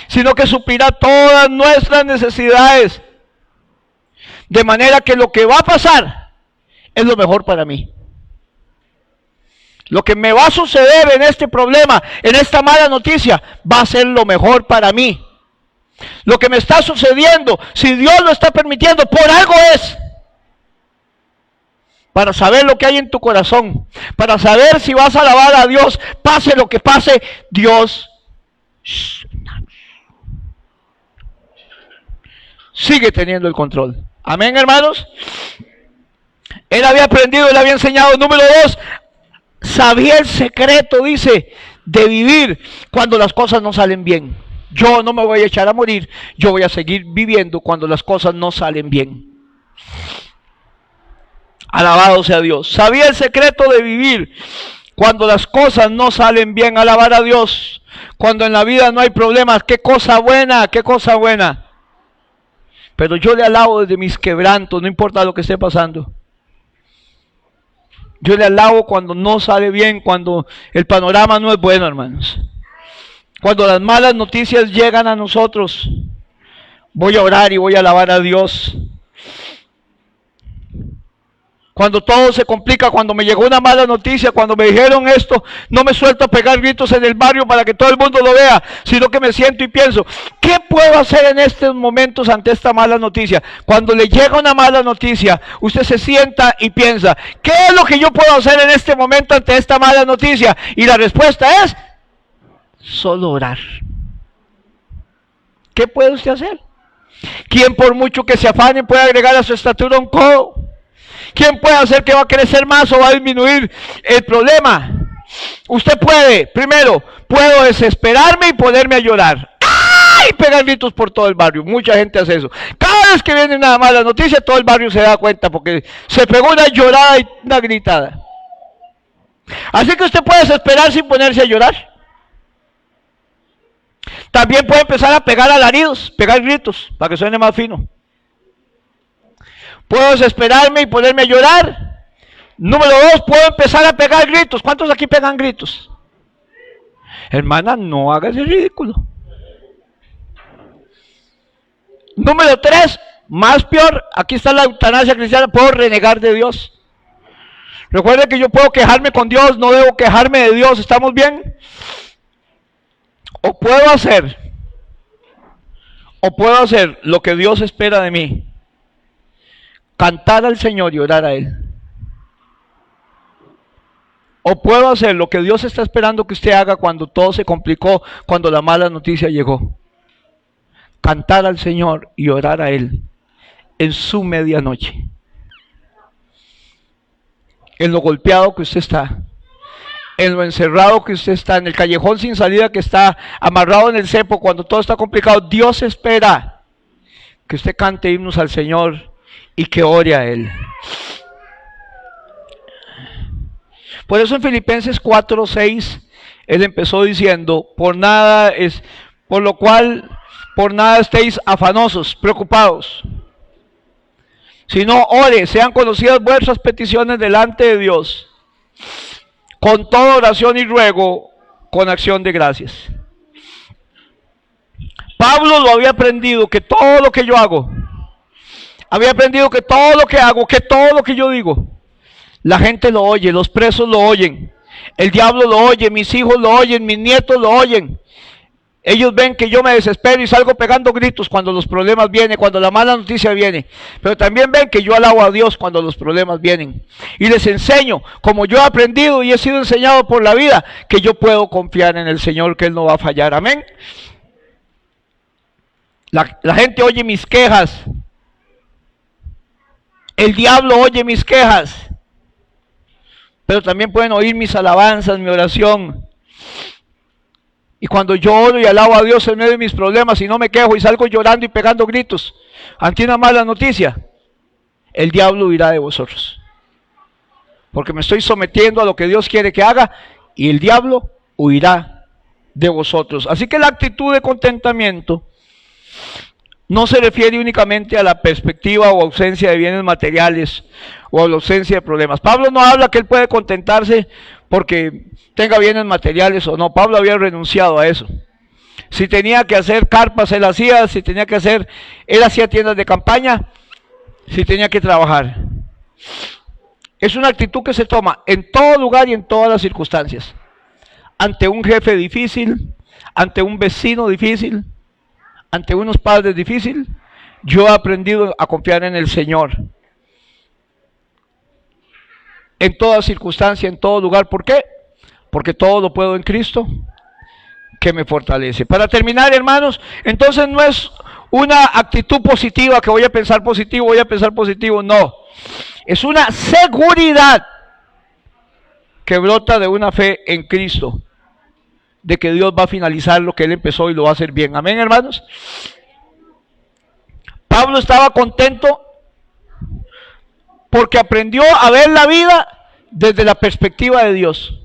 sino que suplirá todas nuestras necesidades. De manera que lo que va a pasar es lo mejor para mí. Lo que me va a suceder en este problema, en esta mala noticia, va a ser lo mejor para mí. Lo que me está sucediendo, si Dios lo está permitiendo, por algo es. Para saber lo que hay en tu corazón, para saber si vas a alabar a Dios, pase lo que pase, Dios sigue teniendo el control. Amén, hermanos. Él había aprendido, él había enseñado. Número 2, sabía el secreto, dice, de vivir cuando las cosas no salen bien. Yo no me voy a echar a morir, yo voy a seguir viviendo cuando las cosas no salen bien. Alabado sea Dios. Sabía el secreto de vivir cuando las cosas no salen bien. Alabar a Dios. Cuando en la vida no hay problemas. Qué cosa buena, qué cosa buena. Pero yo le alabo desde mis quebrantos, no importa lo que esté pasando. Yo le alabo cuando no sale bien, cuando el panorama no es bueno, hermanos. Cuando las malas noticias llegan a nosotros, voy a orar y voy a alabar a Dios. Cuando todo se complica, cuando me llegó una mala noticia, cuando me dijeron esto, no me suelto a pegar gritos en el barrio para que todo el mundo lo vea, sino que me siento y pienso, ¿qué puedo hacer en estos momentos ante esta mala noticia? Cuando le llega una mala noticia, usted se sienta y piensa, ¿qué es lo que yo puedo hacer en este momento ante esta mala noticia? Y la respuesta es, solo orar. ¿Qué puede usted hacer? ¿Quién por mucho que se afane puede agregar a su estatura un codo? ¿Quién puede hacer que va a crecer más o va a disminuir el problema? Usted puede, primero, puedo desesperarme y ponerme a llorar. ¡Ay! Pegar gritos por todo el barrio. Mucha gente hace eso. Cada vez que viene una mala noticia, todo el barrio se da cuenta porque se pegó una llorada y una gritada. Así que usted puede desesperarse y ponerse a llorar. También puede empezar a pegar alaridos, pegar gritos, para que suene más fino. Puedo desesperarme y ponerme a llorar. Número 2, puedo empezar a pegar gritos. ¿Cuántos aquí pegan gritos? Hermana, no haga ese ridículo. Número 3, más peor, aquí está la eutanasia cristiana, puedo renegar de Dios. Recuerden que yo puedo quejarme con Dios, no debo quejarme de Dios, ¿estamos bien? O puedo hacer lo que Dios espera de mí. Cantar al Señor y orar a Él. O puedo hacer lo que Dios está esperando que usted haga cuando todo se complicó, cuando la mala noticia llegó. Cantar al Señor y orar a Él en su medianoche. En lo golpeado que usted está, en lo encerrado que usted está, en el callejón sin salida que está, amarrado en el cepo, cuando todo está complicado, Dios espera que usted cante himnos al Señor y que ore a Él. Por eso en Filipenses 4:6 Él empezó diciendo, por lo cual por nada estéis afanosos, preocupados, sino ore, sean conocidas vuestras peticiones delante de Dios, con toda oración y ruego, con acción de gracias. Pablo lo había aprendido, que todo lo que yo hago, había aprendido que todo lo que hago, que todo lo que yo digo, la gente lo oye, los presos lo oyen, el diablo lo oye, mis hijos lo oyen, mis nietos lo oyen. Ellos ven que yo me desespero y salgo pegando gritos cuando los problemas vienen, cuando la mala noticia viene. Pero también ven que yo alabo a Dios cuando los problemas vienen. Y les enseño, como yo he aprendido y he sido enseñado por la vida, que yo puedo confiar en el Señor, que Él no va a fallar. Amén. La gente oye mis quejas. El diablo oye mis quejas. Pero también pueden oír mis alabanzas, mi oración. Y cuando yo oro y alabo a Dios en medio de mis problemas y no me quejo y salgo llorando y pegando gritos ante una mala noticia, el diablo huirá de vosotros. Porque me estoy sometiendo a lo que Dios quiere que haga y el diablo huirá de vosotros. Así que la actitud de contentamiento no se refiere únicamente a la perspectiva o ausencia de bienes materiales o a la ausencia de problemas. Pablo no habla que él puede contentarse porque tenga bienes materiales o no. Pablo había renunciado a eso. Si tenía que hacer carpas, él hacía. Si tenía que hacer, él hacía tiendas de campaña. Si tenía que trabajar. Es una actitud que se toma en todo lugar y en todas las circunstancias. Ante un jefe difícil, ante un vecino difícil, ante unos padres difíciles, yo he aprendido a confiar en el Señor. En toda circunstancia, en todo lugar. ¿Por qué? Porque todo lo puedo en Cristo que me fortalece. Para terminar, hermanos, entonces no es una actitud positiva que voy a pensar positivo, no. Es una seguridad que brota de una fe en Cristo, de que Dios va a finalizar lo que Él empezó y lo va a hacer bien. Amén, hermanos. Pablo estaba contento porque aprendió a ver la vida desde la perspectiva de Dios.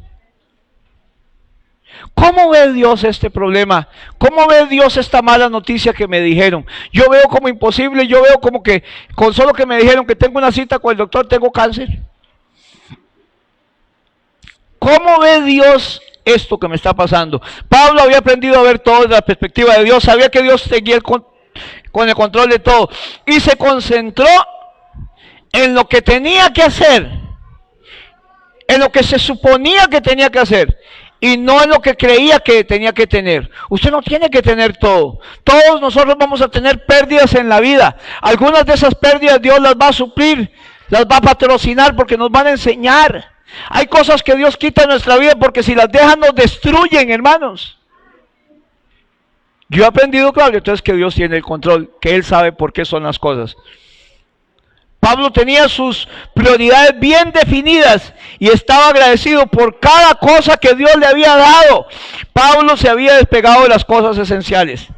¿Cómo ve Dios este problema? ¿Cómo ve Dios esta mala noticia que me dijeron? Yo veo como imposible, yo veo como que con solo que me dijeron que tengo una cita con el doctor, tengo cáncer. ¿Cómo ve Dios esto que me está pasando? Pablo había aprendido a ver todo desde la perspectiva de Dios, sabía que Dios seguía con el control de todo y se concentró en lo que tenía que hacer, en lo que se suponía que tenía que hacer y no en lo que creía que tenía que tener. Usted no tiene que tener todo. Todos nosotros vamos a tener pérdidas en la vida. Algunas de esas pérdidas Dios las va a suplir, las va a patrocinar porque nos van a enseñar. Hay cosas que Dios quita en nuestra vida porque si las dejan nos destruyen, hermanos. Yo he aprendido, Claudio, entonces que Dios tiene el control, que Él sabe por qué son las cosas. Pablo tenía sus prioridades bien definidas y estaba agradecido por cada cosa que Dios le había dado. Pablo se había despegado de las cosas esenciales,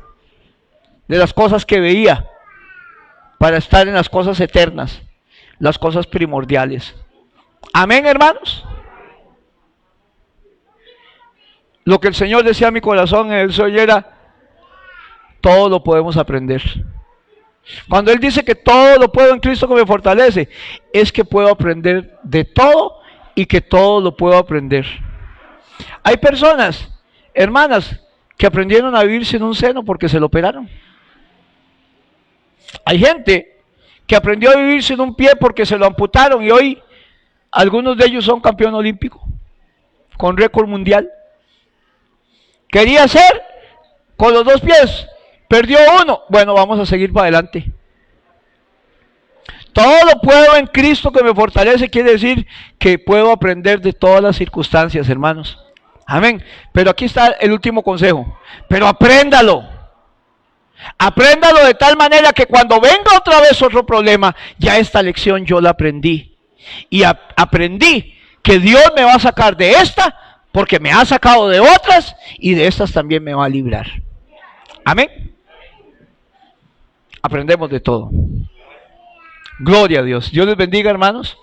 de las cosas que veía, para estar en las cosas eternas, las cosas primordiales. Amén, hermanos. Lo que el Señor decía a mi corazón en el sueño era: todo lo podemos aprender. Cuando Él dice que todo lo puedo en Cristo que me fortalece, es que puedo aprender de todo y que todo lo puedo aprender. Hay personas, hermanas, que aprendieron a vivir sin un seno porque se lo operaron. Hay gente que aprendió a vivir sin un pie porque se lo amputaron y hoy algunos de ellos son campeón olímpico, con récord mundial. Quería ser con los dos pies, perdió uno, bueno, vamos a seguir para adelante. Todo lo puedo en Cristo que me fortalece, quiere decir que puedo aprender de todas las circunstancias, hermanos. Amén. Pero aquí está el último consejo. Pero apréndalo. Apréndalo de tal manera que cuando venga otra vez otro problema, ya esta lección yo la aprendí. Y aprendí que Dios me va a sacar de esta, porque me ha sacado de otras, y de estas también me va a librar. Amén. Aprendemos de todo. Gloria a Dios. Dios les bendiga, hermanos.